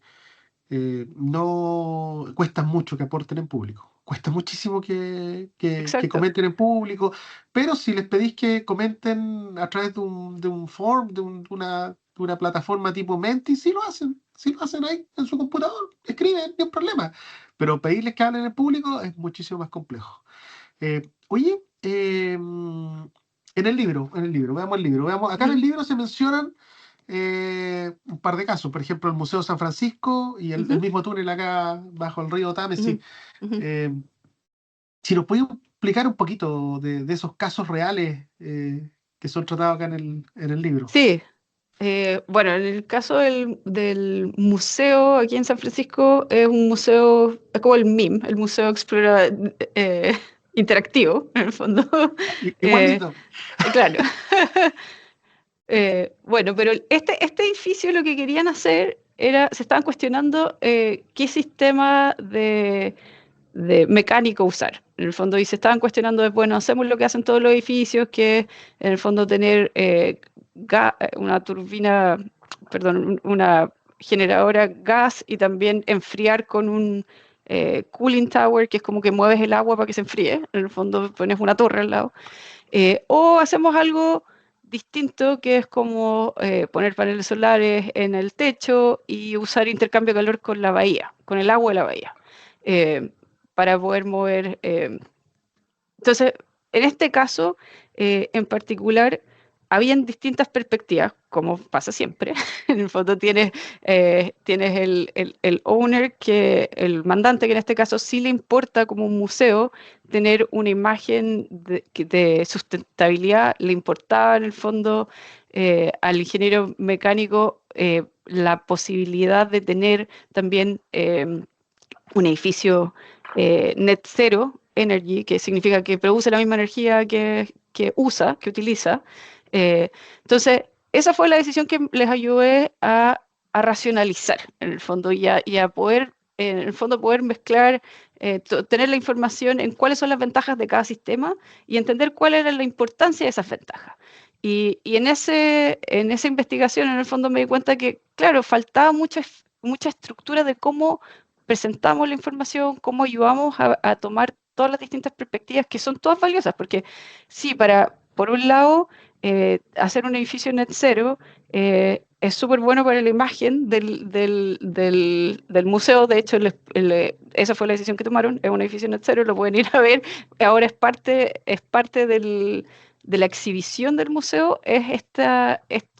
no cuesta mucho que aporten en público. Cuesta muchísimo que exacto. comenten en público, pero si les pedís que comenten a través de un form, de una plataforma tipo Menti, sí lo hacen. Sí lo hacen ahí en su computador, escriben, no hay problema. Pero pedirles que hablen en público es muchísimo más complejo. Oye, en el libro, veamos el libro. Acá en el Ujú, libro se mencionan un par de casos, por ejemplo, el Museo San Francisco y el ujú, mismo túnel acá bajo el río Támesis. ujú, ujú. Eh, si nos podemos explicar un poquito de esos casos reales que son tratados acá en el libro. Sí, bueno, en el caso del museo aquí en San Francisco, es un museo, es como el MIM, el Museo Interactivo, en el fondo. Eh, Igualito. claro. Bueno, pero este edificio lo que querían hacer era, se estaban cuestionando qué sistema de mecánico usar. En el fondo, y se estaban cuestionando, bueno, hacemos lo que hacen todos los edificios, que es en el fondo tener una turbina, perdón, una generadora gas y también enfriar con un cooling tower, que es como que mueves el agua para que se enfríe. En el fondo pones una torre al lado. O hacemos algo distinto, que es como poner paneles solares en el techo y usar intercambio de calor con la bahía, con el agua de la bahía, eh, para poder mover. Entonces, en este caso en particular, habían distintas perspectivas, como pasa siempre. En el fondo tienes el owner, el mandante, que en este caso sí le importa como un museo tener una imagen de sustentabilidad, le importaba en el fondo al ingeniero mecánico la posibilidad de tener también un edificio net zero energy, que significa que produce la misma energía que usa, que utiliza. Entonces, esa fue la decisión que les ayudé a racionalizar, en el fondo, y a poder, en el fondo, poder mezclar, tener la información en cuáles son las ventajas de cada sistema y entender cuál era la importancia de esas ventajas. Y en esa investigación, en el fondo, me di cuenta que, claro, faltaba mucha estructura de cómo presentamos la información, cómo ayudamos a tomar todas las distintas perspectivas que son todas valiosas, porque sí, por un lado, hacer un edificio net zero es súper bueno para la imagen del museo. De hecho, esa fue la decisión que tomaron, es un edificio net zero, lo pueden ir a ver. Ahora es parte de la exhibición del museo, es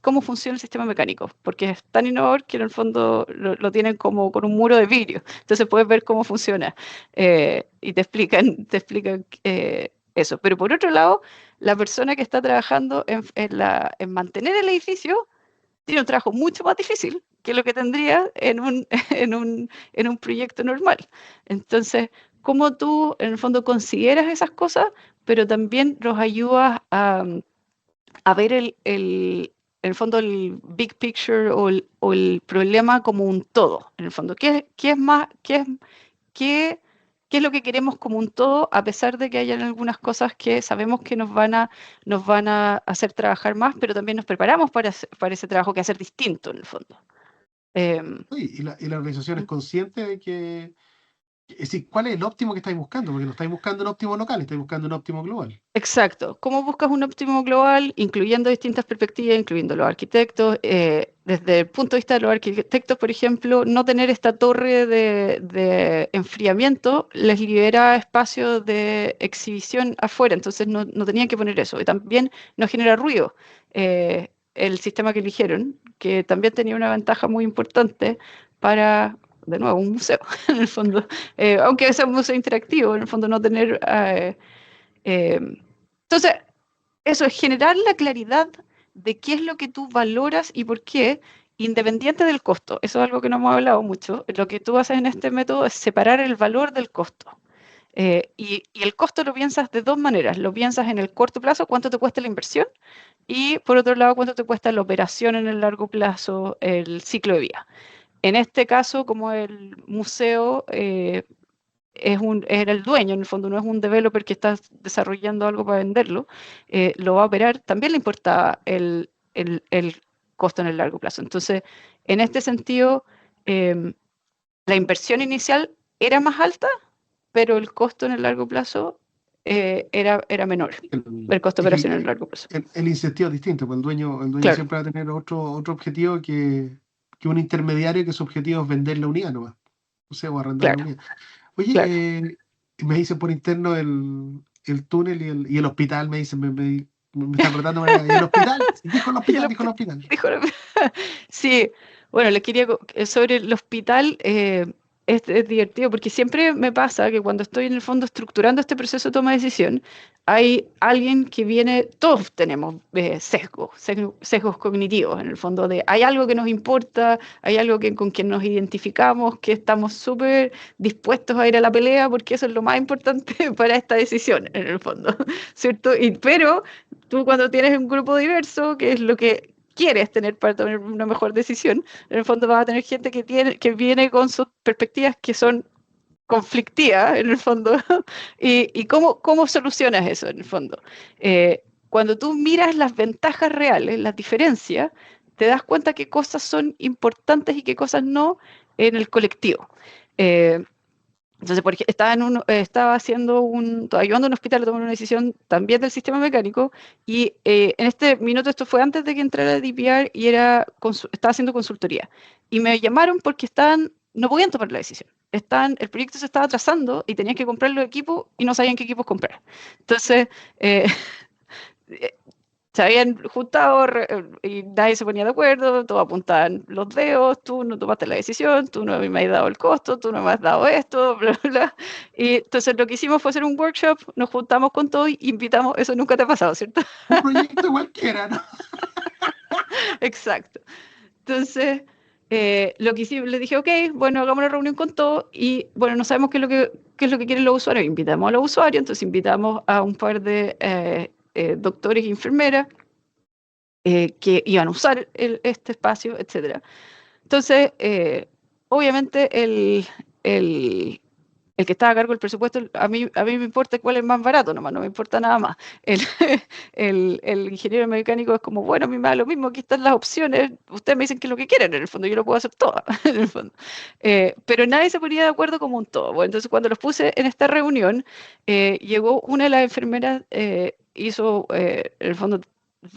cómo funciona el sistema mecánico, porque es tan innovador que en el fondo lo tienen como con un muro de vidrio. Entonces puedes ver cómo funciona y te explican eso. Pero por otro lado, la persona que está trabajando en mantener el edificio tiene un trabajo mucho más difícil que lo que tendría en un proyecto normal. Entonces, cómo tú en el fondo consideras esas cosas, pero también los ayudas a ver en el fondo el big picture o el problema como un todo, en el fondo. ¿Qué es más, qué es lo que queremos como un todo, a pesar de que hayan algunas cosas que sabemos que nos van a hacer trabajar más, pero también nos preparamos para ese trabajo que hacer distinto en el fondo? Em, Oye, y la organización es consciente de que, es decir, ¿cuál es el óptimo que estáis buscando? Porque no estáis buscando un óptimo local, estáis buscando un óptimo global. Exacto. ¿Cómo buscas un óptimo global, incluyendo distintas perspectivas, incluyendo los arquitectos? Desde el punto de vista de los arquitectos, por ejemplo, no tener esta torre de enfriamiento les libera espacio de exhibición afuera, entonces no tenían que poner eso. Y también no genera ruido. El sistema que eligieron, que también tenía una ventaja muy importante para, de nuevo, un museo, en el fondo. Aunque sea un museo interactivo, en el fondo no tener... eh, entonces, eso es generar la claridad de qué es lo que tú valoras y por qué, independiente del costo. Eso es algo que no hemos hablado mucho. Lo que tú haces en este método es separar el valor del costo. Y el costo lo piensas de dos maneras. Lo piensas en el corto plazo, cuánto te cuesta la inversión, y por otro lado, cuánto te cuesta la operación en el largo plazo, el ciclo de vida. En este caso, como el museo era el dueño, en el fondo no es un developer que está desarrollando algo para venderlo, lo va a operar, también le importa el costo en el largo plazo. Entonces, en este sentido, eh, la inversión inicial era más alta, pero el costo en el largo plazo era menor, el costo de Es que operación en el largo plazo. el incentivo es distinto, pues el dueño Claro, siempre va a tener otro objetivo que un intermediario que su objetivo es vender la unidad nomás, o sea, o arrendar la claro, unidad. Oye, claro. me dicen por interno el túnel y el hospital, me dicen, me está cortando, y el hospital, dijo el Y el hospital, dijo el hospital. dijo, sí, bueno, les quería sobre el hospital. Es divertido porque siempre me pasa que cuando estoy en el fondo estructurando este proceso de toma de decisión, hay alguien que viene, todos tenemos sesgos cognitivos en el fondo de hay algo que nos importa, hay algo con quien nos identificamos, que estamos súper dispuestos a ir a la pelea porque eso es lo más importante para esta decisión en el fondo, ¿cierto? Pero tú cuando tienes un grupo diverso, que es lo que quieres tener para tomar una mejor decisión, en el fondo vas a tener gente que viene con sus perspectivas que son conflictivas, en el fondo, y cómo solucionas eso, en el fondo. Cuando tú miras las ventajas reales, las diferencias, te das cuenta qué cosas son importantes y qué cosas no en el colectivo. Eh, entonces, porque estaba ayudando a un hospital a tomar una decisión también del sistema mecánico, y en este minuto, esto fue antes de que entrara DPR, y estaba haciendo consultoría. Y me llamaron porque no podían tomar la decisión. El proyecto se estaba atrasando y tenían que comprar los equipos y no sabían qué equipos comprar. Entonces, eh, Se habían juntado y nadie se ponía de acuerdo, todos apuntaban los dedos, tú no tomaste la decisión, tú no me has dado el costo, tú no me has dado esto, bla, bla, bla. Y entonces lo que hicimos fue hacer un workshop, nos juntamos con todos y invitamos, eso nunca te ha pasado, ¿cierto? Un proyecto cualquiera, ¿no? Exacto. Entonces, lo que hicimos, le dije, ok, bueno, hagamos una reunión con todos y bueno, no sabemos qué es lo que quieren los usuarios. Invitamos a los usuarios, entonces invitamos a un par de doctores y enfermeras que iban a usar este espacio, etcétera. Entonces, obviamente, el que estaba a cargo del presupuesto, a mí me importa cuál es más barato, nomás, no me importa nada más. El, el ingeniero mecánico es como, bueno, a mí me da lo mismo, aquí están las opciones, ustedes me dicen qué es lo que quieren, en el fondo yo lo puedo hacer todo, en el fondo. Pero nadie se ponía de acuerdo como un todo. Bueno, entonces, cuando los puse en esta reunión, llegó una de las enfermeras, hizo, en el fondo,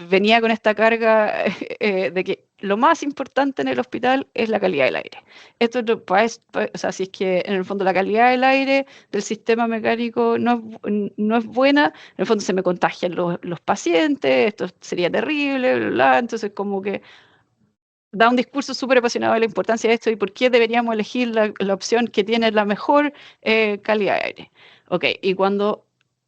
venía con esta carga de que lo más importante en el hospital es la calidad del aire. Esto no, o sea, si es que en el fondo la calidad del aire del sistema mecánico no es buena, en el fondo se me contagian los pacientes, esto sería terrible, bla, bla. Entonces como que da un discurso súper apasionado de la importancia de esto y por qué deberíamos elegir la opción que tiene la mejor calidad de aire. Ok, y cuando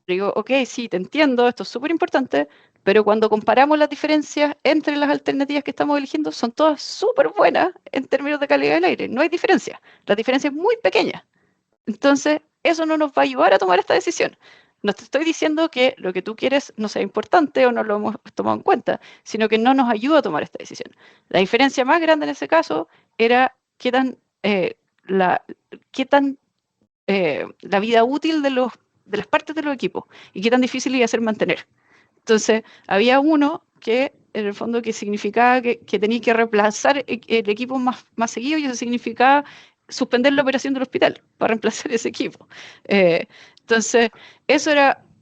digo, ok, sí, te entiendo, esto es súper importante, pero cuando comparamos las diferencias entre las alternativas que estamos eligiendo, son todas súper buenas en términos de calidad del aire. No hay diferencia. La diferencia es muy pequeña. Entonces, eso no nos va a ayudar a tomar esta decisión. No te estoy diciendo que lo que tú quieres no sea importante o no lo hemos tomado en cuenta, sino que no nos ayuda a tomar esta decisión. La diferencia más grande en ese caso era la, qué tan la vida útil de las partes de los equipos y qué tan difícil iba a ser mantener. Entonces, había uno que en el fondo que significaba que tenía que reemplazar el equipo más seguido y eso significaba suspender la operación del hospital para reemplazar ese equipo. Eh, entonces, eso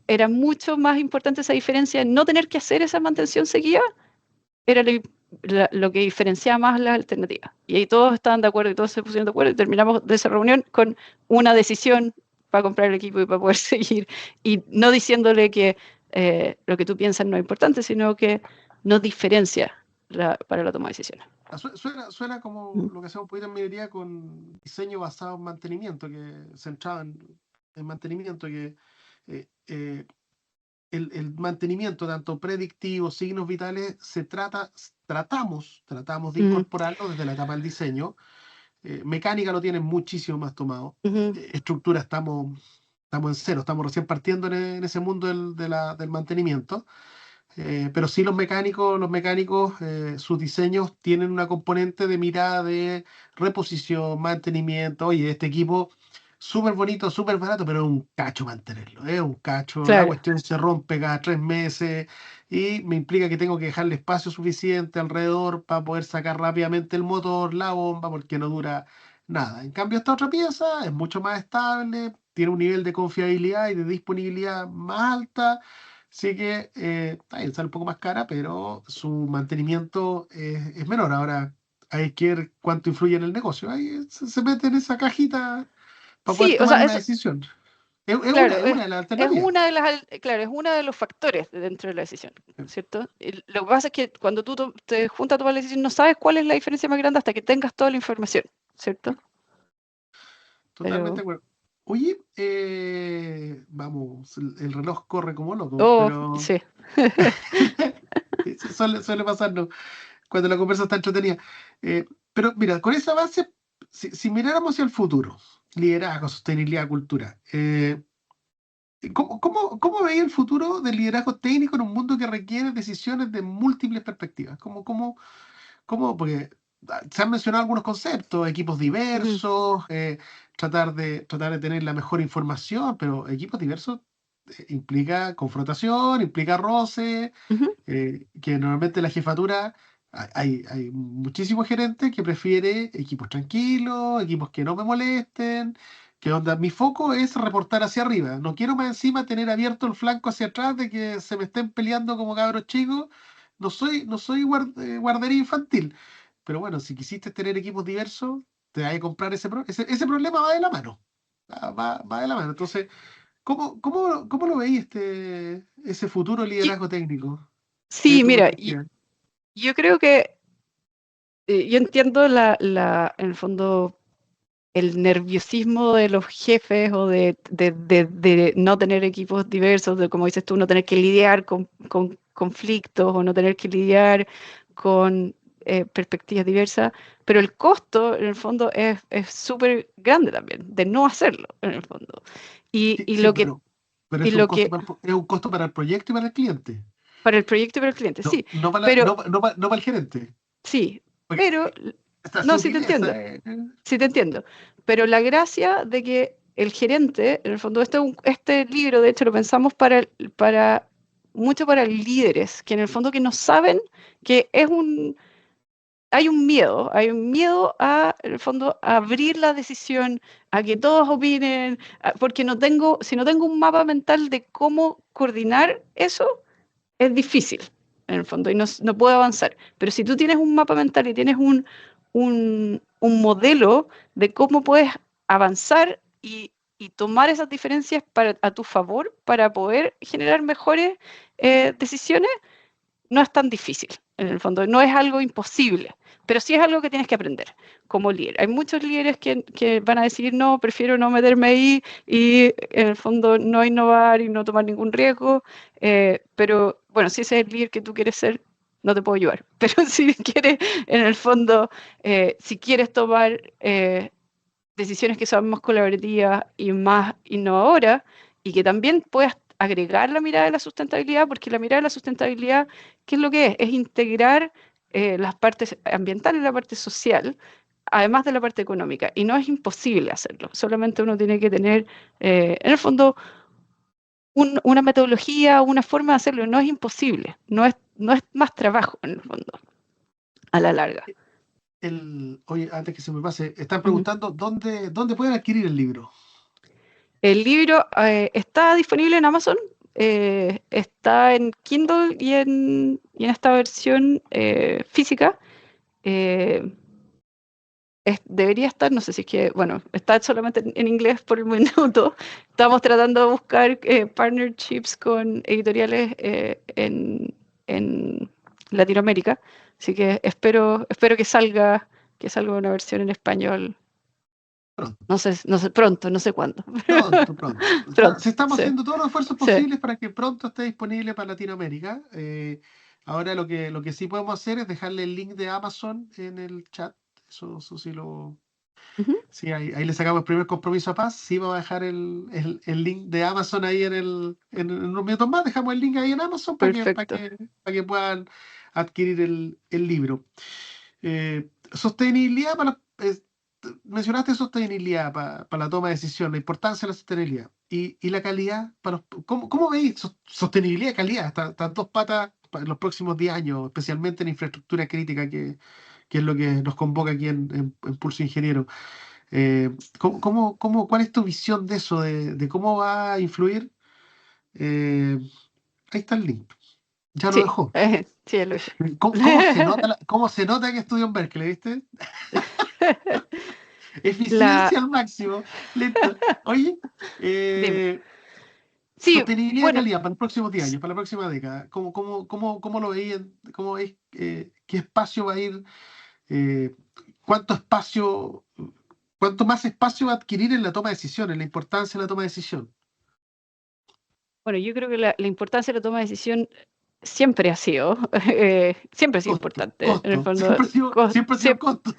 era mucho más importante esa diferencia, no tener que hacer esa mantención seguida, era lo que diferenciaba más las alternativas. Y ahí todos estaban de acuerdo y todos se pusieron de acuerdo y terminamos de esa reunión con una decisión para comprar el equipo y para poder seguir. Y no diciéndole que lo que tú piensas no es importante, sino que no diferencia para la toma de decisiones. Suena como lo que hacemos un poquito en minería con diseño basado en mantenimiento, que centrado en mantenimiento, que eh, eh, el mantenimiento, tanto predictivo, signos vitales, tratamos de Mm, incorporarlo desde la etapa del diseño. Mecánica lo tiene muchísimo más tomado. ujú, Estructura estamos en cero, estamos recién partiendo en ese mundo del mantenimiento. Pero sí los mecánicos, sus diseños tienen una componente de mirada de reposición, mantenimiento. Oye, este equipo súper bonito, súper barato, pero es un cacho mantenerlo, es un cacho. La claro. cuestión se rompe cada 3 meses y me implica que tengo que dejarle espacio suficiente alrededor para poder sacar rápidamente el motor, la bomba, porque no dura nada. En cambio, esta otra pieza es mucho más estable, tiene un nivel de confiabilidad y de disponibilidad más alta. Sí que ahí sale un poco más cara, pero su mantenimiento es menor. Ahora hay que ver cuánto influye en el negocio. Ahí se mete en esa cajita para poder Sí, o tomar sea, una eso, decisión. Es una, claro, es una de las es alternativas. una de claro, es uno de los factores dentro de la decisión, ¿cierto? Y lo que pasa es que cuando tú te juntas a tomar la decisión, no sabes cuál es la diferencia más grande hasta que tengas toda la información, ¿cierto? Totalmente de Pero, acuerdo. Oye, vamos, el reloj corre como loco, oh, pero sí. suele pasarnos cuando la conversa está entretenida. Eh, pero mira, con esa base, si miráramos hacia el futuro, liderazgo, sostenibilidad, cultura, ¿cómo veía el futuro del liderazgo técnico en un mundo que requiere decisiones de múltiples perspectivas? Porque se han mencionado algunos conceptos, equipos Ujú, diversos, tratar de tener la mejor información, pero equipos diversos implica confrontación, implica roce, ujú. que normalmente la jefatura, hay muchísimos gerentes que prefiere equipos tranquilos, equipos que no me molesten, que onda, mi foco es reportar hacia arriba, no quiero más encima tener abierto el flanco hacia atrás de que se me estén peleando como cabros chicos, no soy guardería infantil, pero bueno, si quisiste tener equipos diversos, te vas a comprar ese problema va de la mano, va de la mano, entonces... ¿cómo lo veis ese futuro Y- liderazgo técnico? desde Sí, tu mira, perspectiva. yo creo que yo entiendo en el fondo el nerviosismo de los jefes o de no tener equipos diversos, de como dices tú, no tener que lidiar con conflictos o no tener que lidiar con perspectivas diversas, pero el costo en el fondo es súper grande también de no hacerlo en el fondo. Y, Sí, y sí, lo que, pero y es un lo costo que, para es un costo para el proyecto y para el cliente. para el proyecto y para el cliente, No, sí, pero no para el gerente. sí, Porque pero, esta no, sí te sutileza. entiendo. Sí, te entiendo. Pero la gracia de que el gerente, en el fondo, este libro, de hecho, lo pensamos mucho para líderes, que en el fondo que no saben que hay un miedo a, en el fondo, a abrir la decisión, a que todos opinen, porque si no tengo un mapa mental de cómo coordinar eso, es difícil, en el fondo, y no puedo avanzar. Pero si tú tienes un mapa mental y tienes un modelo de cómo puedes avanzar y tomar esas diferencias a tu favor para poder generar mejores decisiones, no es tan difícil, en el fondo, no es algo imposible, pero sí es algo que tienes que aprender como líder. Hay muchos líderes que van a decir, no, prefiero no meterme ahí y en el fondo no innovar y no tomar ningún riesgo, pero bueno, si ese es el líder que tú quieres ser, no te puedo ayudar, pero si quieres, en el fondo, si quieres tomar decisiones que son más colaborativas y más innovadoras y que también puedas agregar la mirada de la sustentabilidad, porque la mirada de la sustentabilidad, ¿qué es lo que es? Es integrar las partes ambientales y la parte social, además de la parte económica, y no es imposible hacerlo, solamente uno tiene que tener, en el fondo, una metodología, una forma de hacerlo, no es imposible, no es más trabajo, en el fondo, a la larga. Oye, antes que se me pase, están Ujú. preguntando dónde pueden adquirir el libro. El libro está disponible en Amazon, está en Kindle y en esta versión física. eh, Debería estar, no sé si es que, bueno, está solamente en inglés por el momento. Estamos tratando de buscar partnerships con editoriales en Latinoamérica, así que espero que salga una versión en español, Pronto, no sé, pronto, no sé cuándo. pronto. Pronto, Si estamos sí, haciendo todos los esfuerzos sí. posibles para que pronto esté disponible para Latinoamérica. Ahora lo que sí podemos hacer es dejarle el link de Amazon en el chat. Eso sí lo. Ujú. Sí, ahí le sacamos el primer compromiso a Paz. Sí, vamos a dejar el link de Amazon ahí en unos minutos más. Dejamos el link ahí en Amazon Perfecto. para que puedan adquirir el libro. Sostenibilidad mencionaste sostenibilidad para la toma de decisión, la importancia de la sostenibilidad y la calidad. ¿Cómo veis sostenibilidad y calidad? Estas dos patas para los próximos 10 años, especialmente en infraestructura crítica, que es lo que nos convoca aquí en Pulso Ingeniero. ¿Cuál es tu visión de eso, de cómo va a influir? Eh, Ahí está el link. Ya lo Sí, dejó. sí, lo dije. Cómo se nota que estudió en Berkeley, viste? La, Eficiencia al máximo. Listo. Oye, dime. Sí, sostenibilidad y bueno, calidad para los próximos 10 años, para la próxima década. ¿Cómo lo veían? ¿Cómo veis? ¿Qué espacio va a ir? Eh, ¿Cuánto espacio, cuánto más espacio va a adquirir en la toma de decisiones, la importancia de la toma de decisión? bueno, yo creo que la importancia de la toma de decisión siempre ha sido, siempre ha sido importante, en el Costo. fondo. Siempre ha sido costo.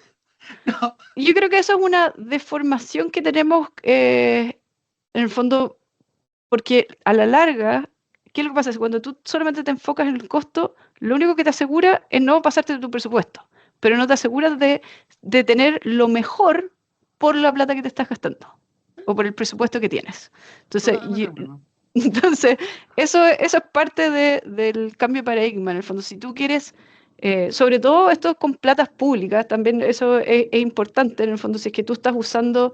No. Yo creo que eso es una deformación que tenemos, en el fondo, porque a la larga, ¿qué es lo que pasa? Es cuando tú solamente te enfocas en el costo, lo único que te asegura es no pasarte de tu presupuesto, pero no te aseguras de tener lo mejor por la plata que te estás gastando o por el presupuesto que tienes. Entonces, Totalmente de acuerdo. entonces eso es parte del cambio de paradigma, en el fondo. Si tú quieres, sobre todo esto con platas públicas, también eso es importante, en el fondo, si es que tú estás usando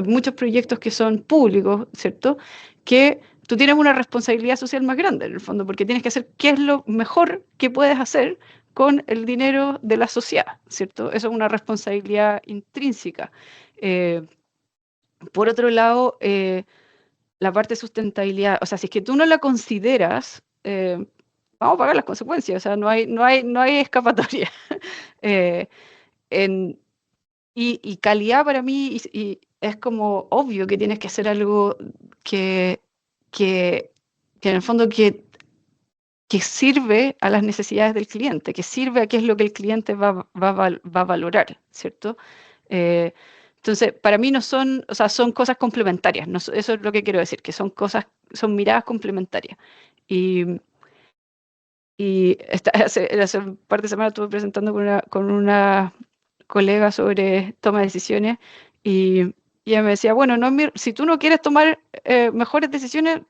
muchos proyectos que son públicos, ¿cierto? Que tú tienes una responsabilidad social más grande, en el fondo, porque tienes que hacer qué es lo mejor que puedes hacer con el dinero de la sociedad, ¿cierto? Eso es una responsabilidad intrínseca. Eh, por otro lado, la parte de sustentabilidad, o sea, si es que tú no la consideras, vamos a pagar las consecuencias, o sea, no hay escapatoria. Eh, en, y calidad para mí y es como obvio que tienes que hacer algo que, que, que en el fondo que sirve a las necesidades del cliente, que sirve a qué es lo que el cliente va a valorar, ¿cierto? Eh, entonces, para mí no son, o sea, son cosas complementarias, eso es lo que quiero decir, que son cosas, son miradas complementarias. Y, hace un par de semanas estuve presentando con una colega sobre toma de decisiones y ella me decía, bueno, no, si tú no quieres tomar mejores decisiones,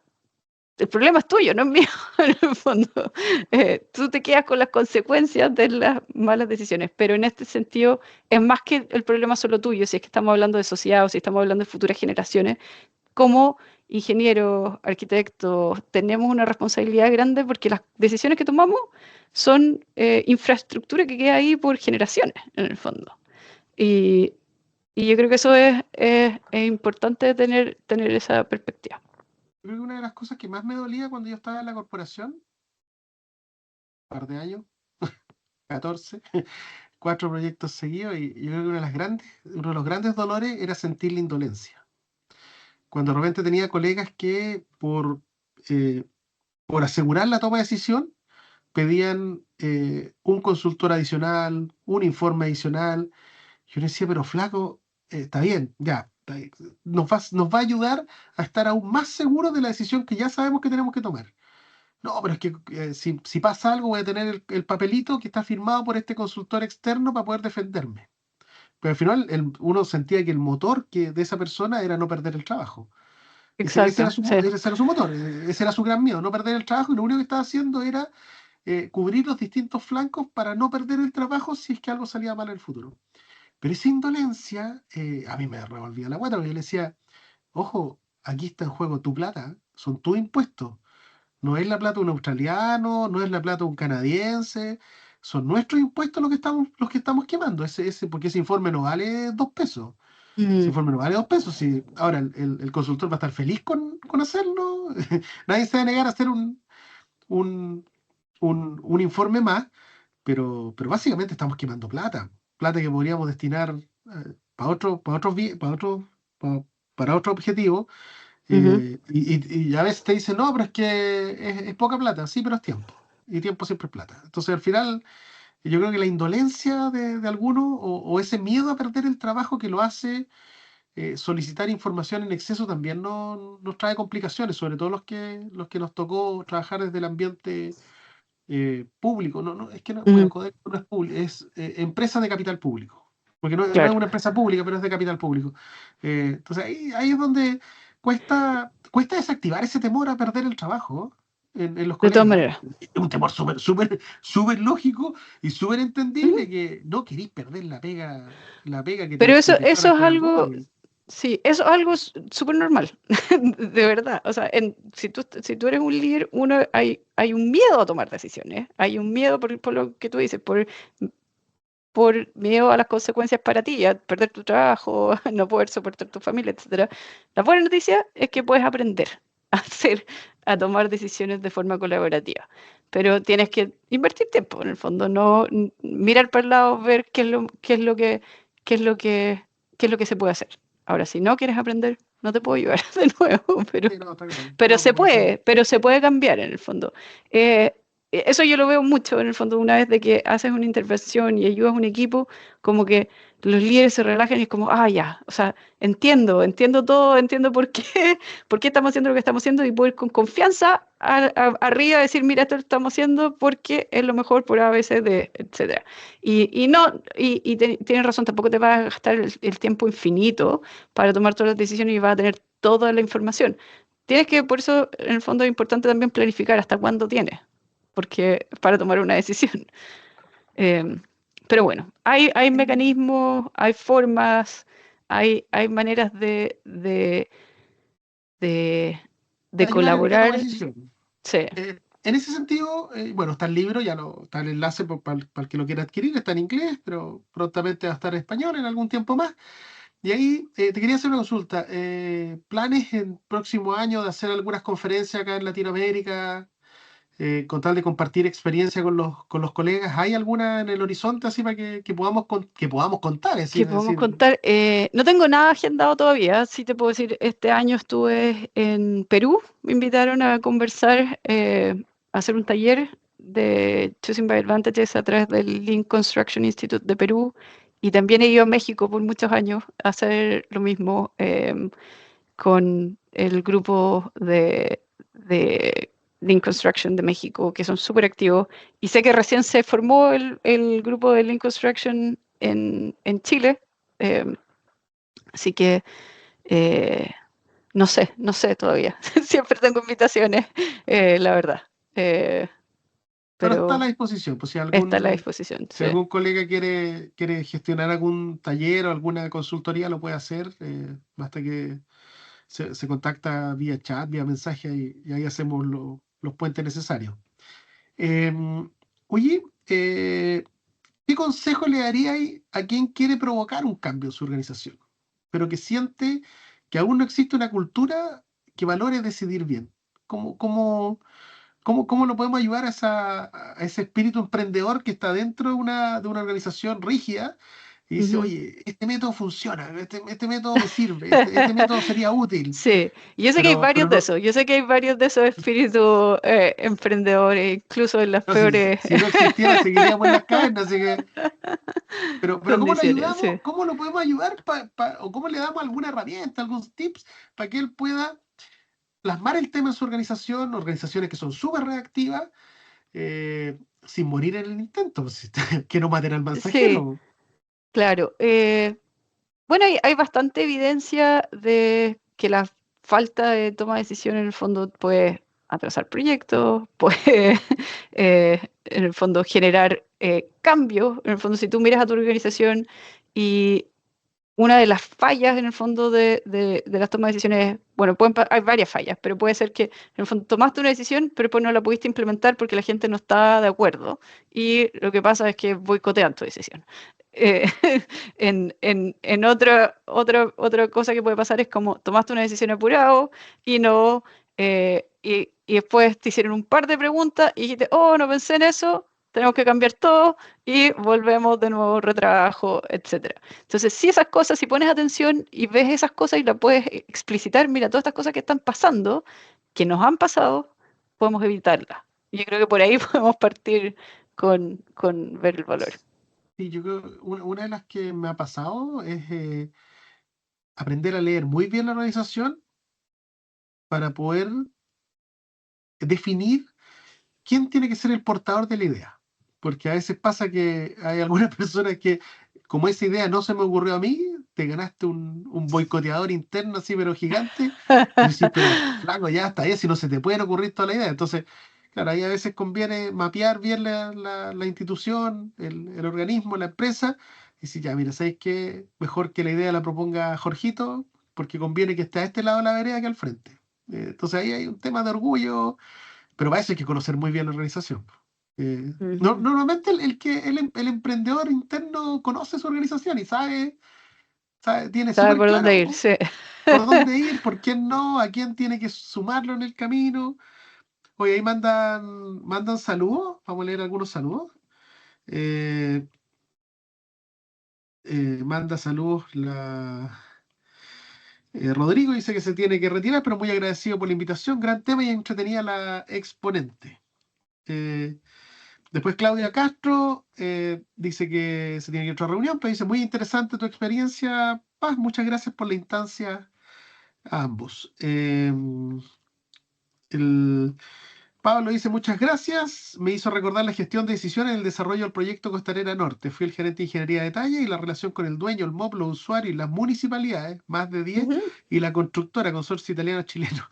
el problema es tuyo, no es mío, en el fondo. Tú te quedas con las consecuencias de las malas decisiones, pero en este sentido es más que el problema solo tuyo, si es que estamos hablando de sociedad o si estamos hablando de futuras generaciones, como ingenieros, arquitectos, tenemos una responsabilidad grande porque las decisiones que tomamos son infraestructura que queda ahí por generaciones, en el fondo. Y, y yo creo que eso es importante tener esa perspectiva. Creo que una de las cosas que más me dolía cuando yo estaba en la corporación, un par de años, 14, 4 proyectos seguidos, y yo creo que uno de los grandes dolores era sentir la indolencia. Cuando de repente tenía colegas que eh, por asegurar la toma de decisión pedían un consultor adicional, un informe adicional. Yo le decía, pero flaco, está bien, ya, nos va a ayudar a estar aún más seguros de la decisión que ya sabemos que tenemos que tomar. No, pero es que si pasa algo voy a tener el papelito que está firmado por este consultor externo para poder defenderme. Pero al final uno sentía que el motor de esa persona era no perder el trabajo. Ese era Exacto, sí. ese era su motor, ese era su gran miedo, no perder el trabajo, y lo único que estaba haciendo era cubrir los distintos flancos para no perder el trabajo si es que algo salía mal en el futuro. Pero esa indolencia a mí me revolvía la guata, porque yo le decía, ojo, aquí está en juego tu plata, son tus impuestos. No es la plata de un australiano, no es la plata de un canadiense, son nuestros impuestos los que estamos quemando. Porque ese informe no vale 2 pesos. Ese Mm, informe no vale 2 pesos. Ahora el consultor va a estar feliz con hacerlo. Nadie se va a negar a hacer un, un informe más, pero básicamente estamos quemando plata. Plata que podríamos destinar para otro objetivo, ujú. y a veces te dicen, no, pero es que es poca plata. Sí, pero es tiempo. Y tiempo siempre es plata. Entonces, al final, yo creo que la indolencia de algunos o ese miedo a perder el trabajo que lo hace solicitar información en exceso también nos trae complicaciones, sobre todo los que nos tocó trabajar desde el ambiente público. Es que no, bueno, Ujú, Codelco no es público, es empresa de capital público. Porque no es claro. una empresa pública, pero es de capital público. Entonces ahí es donde cuesta desactivar ese temor a perder el trabajo en los De todas colegas. maneras. Es un temor súper, súper, súper lógico y súper Ujú. entendible, que no queréis perder la pega Pero que eso, te van a eso es entregar algo, hoy. sí, eso es algo súper normal, de verdad. O sea, si tú eres un líder, hay un miedo a tomar decisiones, hay un miedo por lo que tú dices, por miedo a las consecuencias para ti, a perder tu trabajo, a no poder soportar tu familia, etcétera. La buena noticia es que puedes aprender a a tomar decisiones de forma colaborativa, pero tienes que invertir tiempo en el fondo, no mirar para el lado, ver qué es lo que se puede hacer. Ahora, si no quieres aprender, no te puedo ayudar de nuevo, pero Sí, no, está claro. pero No, se por eso. puede, pero se puede cambiar en el fondo. Eh, Eso yo lo veo mucho en el fondo, una vez de que haces una intervención y ayudas a un equipo, como que los líderes se relajan y es como, ah, ya, o sea, entiendo todo, entiendo por qué estamos haciendo lo que estamos haciendo y puedo ir con confianza arriba a decir, mira, esto lo estamos haciendo porque es lo mejor por A, B, C, D, etcétera. Y no, tienes razón, tampoco te vas a gastar el tiempo infinito para tomar todas las decisiones y vas a tener toda la información. Tienes que, por eso, en el fondo es importante también planificar hasta cuándo tienes, porque para tomar una decisión. Eh, pero bueno, hay mecanismos, hay formas, hay maneras de, de Ayudar en la toma de colaborar. decisión. Sí. En ese sentido, bueno, está el libro, está el enlace para el que lo quiera adquirir, está en inglés, pero prontamente va a estar en español en algún tiempo más. Y ahí te quería hacer una consulta. ¿Planes en próximo año de hacer algunas conferencias acá en Latinoamérica? con tal de compartir experiencia con los colegas. ¿Hay alguna en el horizonte así para que podamos, que podamos contar? ¿Qué Es podemos decir, contar? No tengo nada agendado todavía. Sí te puedo decir, este año estuve en Perú. Me invitaron a conversar, a hacer un taller de Choosing by Advantages a través del Lean Construction Institute de Perú. Y también he ido a México por muchos años a hacer lo mismo con el grupo de Lean Construction de México, que son súper activos. Y sé que recién se formó el grupo de Lean Construction en Chile, eh, así que eh, no sé todavía. Siempre tengo invitaciones, la verdad. Eh, pero está a pero la disposición. Pues está a la disposición. si Sí. algún colega quiere gestionar algún taller o alguna consultoría, lo puede hacer. Basta que se contacta vía chat, vía mensaje y ahí hacemos los puentes necesarios. Em, Oye, ¿qué consejo le daría a quien quiere provocar un cambio en su organización, pero que siente que aún no existe una cultura que valore decidir bien? ¿Cómo, cómo, cómo lo podemos ayudar a ese espíritu emprendedor que está dentro de una organización rígida y dice, Ujú. oye, este método funciona, este método me sirve, este método sería útil, Sí, y yo sé que hay pero varios de no, esos, yo sé que hay varios de esos espíritus emprendedores, incluso en las no, si, peores si no existiera seguiríamos en las cavernas, así que... Pero ¿cómo lo condiciones, ayudamos? sí. ¿Cómo lo podemos ayudar? ¿O cómo le damos alguna herramienta, algunos tips para que él pueda plasmar el tema en su organización, organizaciones que son súper reactivas, sin morir en el intento, pues, que no maten al Sí, mensajero? claro. Bueno, hay bastante evidencia de que la falta de toma de decisión en el fondo puede atrasar proyectos, puede en el fondo generar cambios. En el fondo, si tú miras a tu organización y una de las fallas en el fondo de las tomas de decisiones, bueno, hay varias fallas, pero puede ser que en el fondo tomaste una decisión, pero después no la pudiste implementar porque la gente no está de acuerdo y lo que pasa es que boicotean tu decisión. Eh, en otra cosa que puede pasar es como tomaste una decisión apurado y no, y después te hicieron un par de preguntas y dijiste, oh, no pensé en eso, tenemos que cambiar todo y volvemos de nuevo, retrabajo, etcétera. Entonces, si esas cosas, si pones atención y ves esas cosas y las puedes explicitar, mira, todas estas cosas que están pasando, que nos han pasado, podemos evitarlas. Yo creo que por ahí podemos partir con ver el valor. Sí, yo creo que una de las que me ha pasado es aprender a leer muy bien la organización para poder definir quién tiene que ser el portador de la idea. Porque a veces pasa que hay algunas personas que, como esa idea no se me ocurrió a mí, te ganaste un boicoteador interno así, pero gigante. Y decís, pero flaco, ya hasta ahí, si no se te pueden ocurrir toda la idea. Entonces, claro, ahí a veces conviene mapear bien la institución, el organismo, la empresa. Y si ya, mira, ¿sabéis qué? Mejor que la idea la proponga Jorgito, porque conviene que esté a este lado de la vereda que al frente. Entonces ahí hay un tema de orgullo, pero para eso hay que conocer muy bien la organización. Ujú. Normalmente el emprendedor interno conoce su organización y tiene ¿Sabe súper por dónde claro irse? por dónde ir, por quién no, a quién tiene que sumarlo en el camino. Oye, ahí mandan saludos, vamos a leer algunos saludos. Eh, Manda saludos Rodrigo, dice que se tiene que retirar, pero muy agradecido por la invitación. Gran tema y entretenida la exponente. Eh, Después Claudia Castro dice que se tiene que ir a otra reunión, pero dice, muy interesante tu experiencia, Paz, muchas gracias por la instancia a ambos. El Pablo dice, muchas gracias, me hizo recordar la gestión de decisiones en el desarrollo del proyecto Costanera Norte. Fui el gerente de ingeniería de detalle y la relación con el dueño, el MOB, los usuarios y las municipalidades, más de 10 Ujú. y la constructora, consorcio italiano-chileno.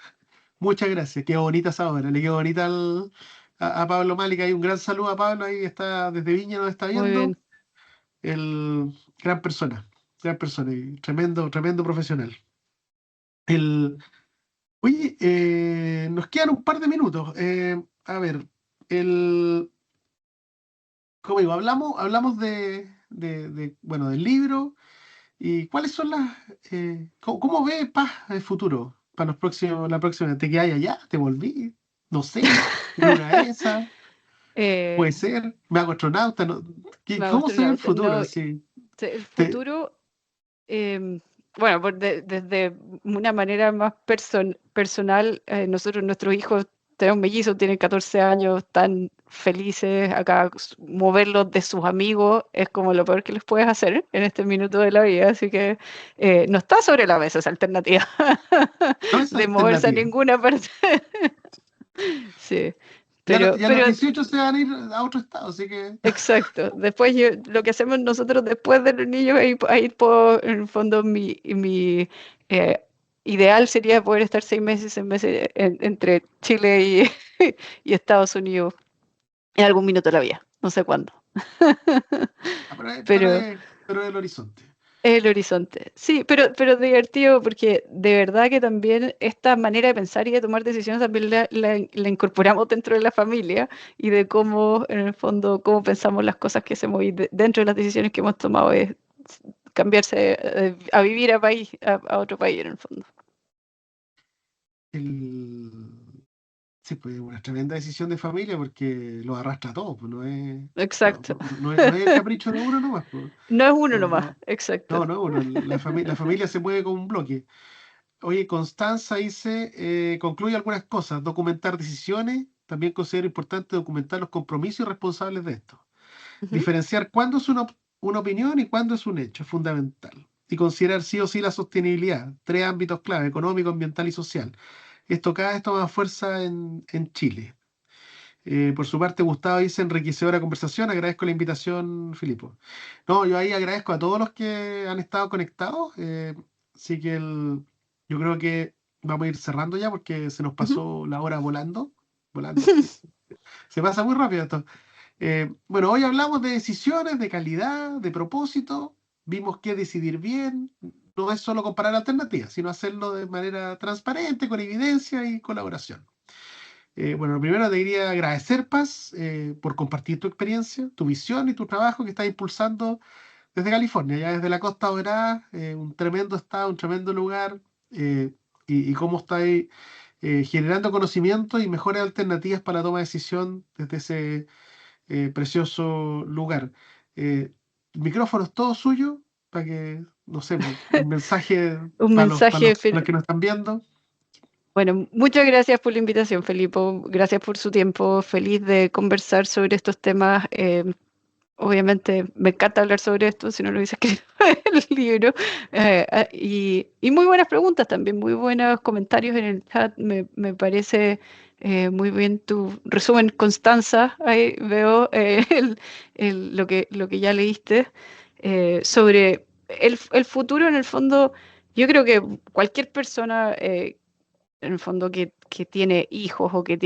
Muchas gracias, qué bonita esa obra, le quedó bonita a Pablo Málica. Hay un gran saludo a Pablo, ahí está desde Viña, nos está Muy viendo. bien. El gran persona y tremendo, tremendo profesional. El, Oye, nos quedan un par de minutos. A ver, el, como digo, hablamos bueno, del libro y cuáles son cómo ve Paz el futuro para la próxima, ¿te quedas allá? ¿Te volví? No sé, en una de esas, puede Eh, ser, me hago astronauta, no, Mago ¿cómo se ve el astronauta. futuro? No, Así, el te- futuro, bueno, desde una manera más personal, nosotros, nuestros hijos, tenemos mellizos, tienen 14 años, están felices acá, moverlos de sus amigos es como lo peor que les puedes hacer en este minuto de la vida, así que no está sobre la mesa esa alternativa no es de moverse a alternativa. ninguna parte. Sí, Y a los pero 18 se van a ir a otro estado, así que exacto. Después lo que hacemos nosotros después de los niños, ahí puedo, en el fondo, mi eh, ideal sería poder estar 6 meses, 6 meses entre Chile y, y Estados Unidos en algún minuto de la vida. No sé cuándo. Pero pero es el horizonte. es el horizonte. Sí, pero divertido porque de verdad que también esta manera de pensar y de tomar decisiones también la incorporamos dentro de la familia y de cómo, en el fondo, cómo pensamos las cosas que hacemos y dentro de las decisiones que hemos tomado es cambiarse a vivir a otro país, en el fondo. El... Sí, pues una tremenda decisión de familia porque lo arrastra todo, pues Exacto. no es el capricho de uno nomás, pues. No es uno No, nomás, no, exacto. no, uno, la familia se mueve como un bloque. Oye, Constanza dice, concluye algunas cosas, documentar decisiones, también considero importante documentar los compromisos y responsables de esto. Ujú. Diferenciar cuándo es una opinión y cuándo es un hecho, es fundamental. Y considerar sí o sí la sostenibilidad, tres ámbitos clave, económico, ambiental y social. Esto cada vez toma fuerza en Chile. Por su parte, Gustavo dice enriquecedora conversación. Agradezco la invitación, Filipo. No, yo ahí agradezco a todos los que han estado conectados. Así que yo creo que vamos a ir cerrando ya porque se nos Ujú. pasó la hora volando. Volando. Se pasa muy rápido esto. Bueno, hoy hablamos de decisiones, de calidad, de propósito. Vimos que decidir bien no es solo comparar alternativas, sino hacerlo de manera transparente, con evidencia y colaboración. Bueno, lo primero te quería agradecer, Paz, por compartir tu experiencia, tu visión y tu trabajo que estás impulsando desde California, ya desde la Costa Dorada, un tremendo estado, un tremendo lugar, y cómo estáis generando conocimiento y mejores alternativas para la toma de decisión desde ese precioso lugar. El micrófono es todo suyo para que, no sé, pues, un mensaje Un para mensaje. los que nos están viendo. Bueno, muchas gracias por la invitación, Felipe. Gracias por su tiempo. Feliz de conversar sobre estos temas. Obviamente me encanta hablar sobre esto, si no lo hubiese escrito en el libro. Y muy buenas preguntas también, muy buenos comentarios en el chat. Me parece muy bien tu resumen, Constanza. Ahí veo lo que ya leíste sobre el futuro. En el fondo, yo creo que cualquier persona en el fondo que tiene hijos o que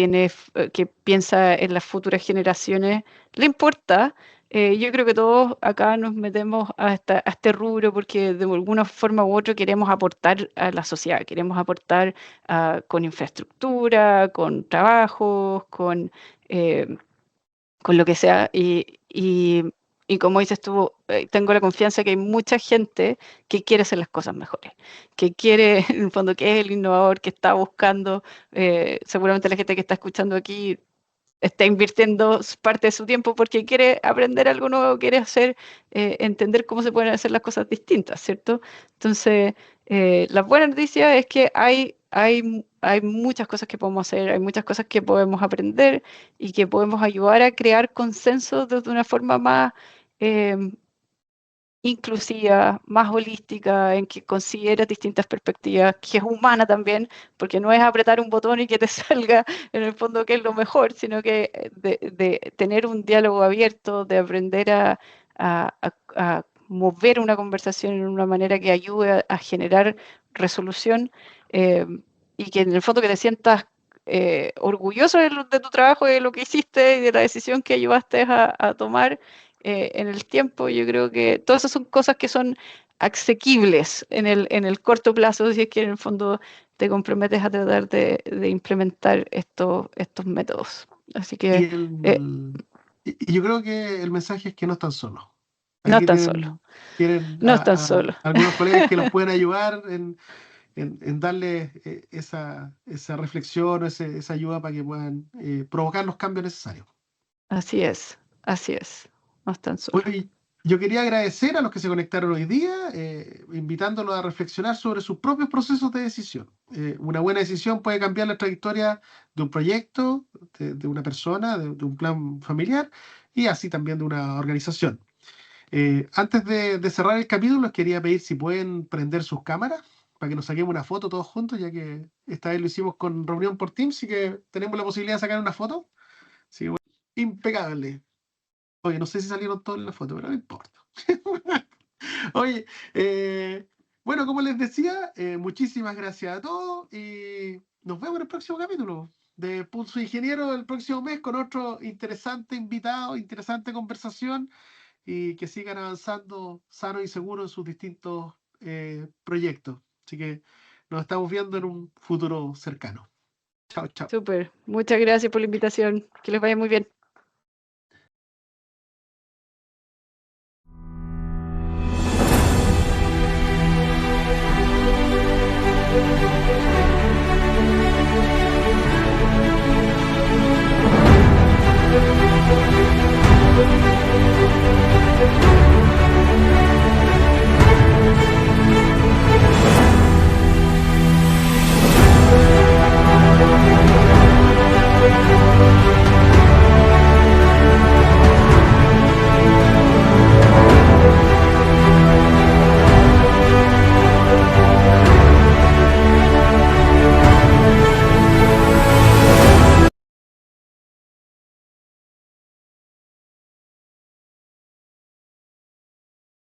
piensa en las futuras generaciones, le importa. Yo creo que todos acá nos metemos a este rubro porque de alguna forma u otra queremos aportar a la sociedad, queremos aportar con infraestructura, con trabajos, eh, con lo que sea. Y como dices tú, tengo la confianza que hay mucha gente que quiere hacer las cosas mejores, que quiere, en el fondo, que es el innovador, que está buscando, seguramente la gente que está escuchando aquí está invirtiendo parte de su tiempo porque quiere aprender algo nuevo, quiere hacer, entender cómo se pueden hacer las cosas distintas, ¿cierto? Entonces, la buena noticia es que hay muchas cosas que podemos hacer, hay muchas cosas que podemos aprender y que podemos ayudar a crear consenso de una forma más eh, inclusiva, más holística, en que considera distintas perspectivas, que es humana también, porque no es apretar un botón y que te salga en el fondo que es lo mejor, sino que de tener un diálogo abierto, de aprender a mover una conversación en una manera que ayude a generar resolución eh, y que en el fondo que te sientas orgulloso de tu trabajo, de lo que hiciste y de la decisión que ayudaste a tomar en el tiempo. Yo creo que todas esas son cosas que son asequibles en el corto plazo, si es que en el fondo te comprometes a tratar de implementar estos métodos. Así que Y, y yo creo que el mensaje es que no están solos. no Aquí están solos, tienen no están solos. algunos colegas que los pueden ayudar en darle esa reflexión o esa ayuda para que puedan provocar los cambios necesarios. Así es, así es. No están solos. Bueno, y yo quería agradecer a los que se conectaron hoy día, invitándolos a reflexionar sobre sus propios procesos de decisión. Una buena decisión puede cambiar la trayectoria de un proyecto, de una persona, de un plan familiar y así también de una organización. Antes de cerrar el capítulo, les quería pedir si pueden prender sus cámaras para que nos saquemos una foto todos juntos, ya que esta vez lo hicimos con reunión por Teams y que tenemos la posibilidad de sacar una foto. Así que, bueno, impecable. Oye, no sé si salieron todos en la foto, pero no importa. Oye, bueno, como les decía, muchísimas gracias a todos y nos vemos en el próximo capítulo de Pulso Ingeniero el próximo mes con otro interesante invitado, interesante conversación y que sigan avanzando sanos y seguros en sus distintos proyectos. Así que nos estamos viendo en un futuro cercano. Chao, chao. Súper. Muchas gracias por la invitación. Que les vaya muy bien.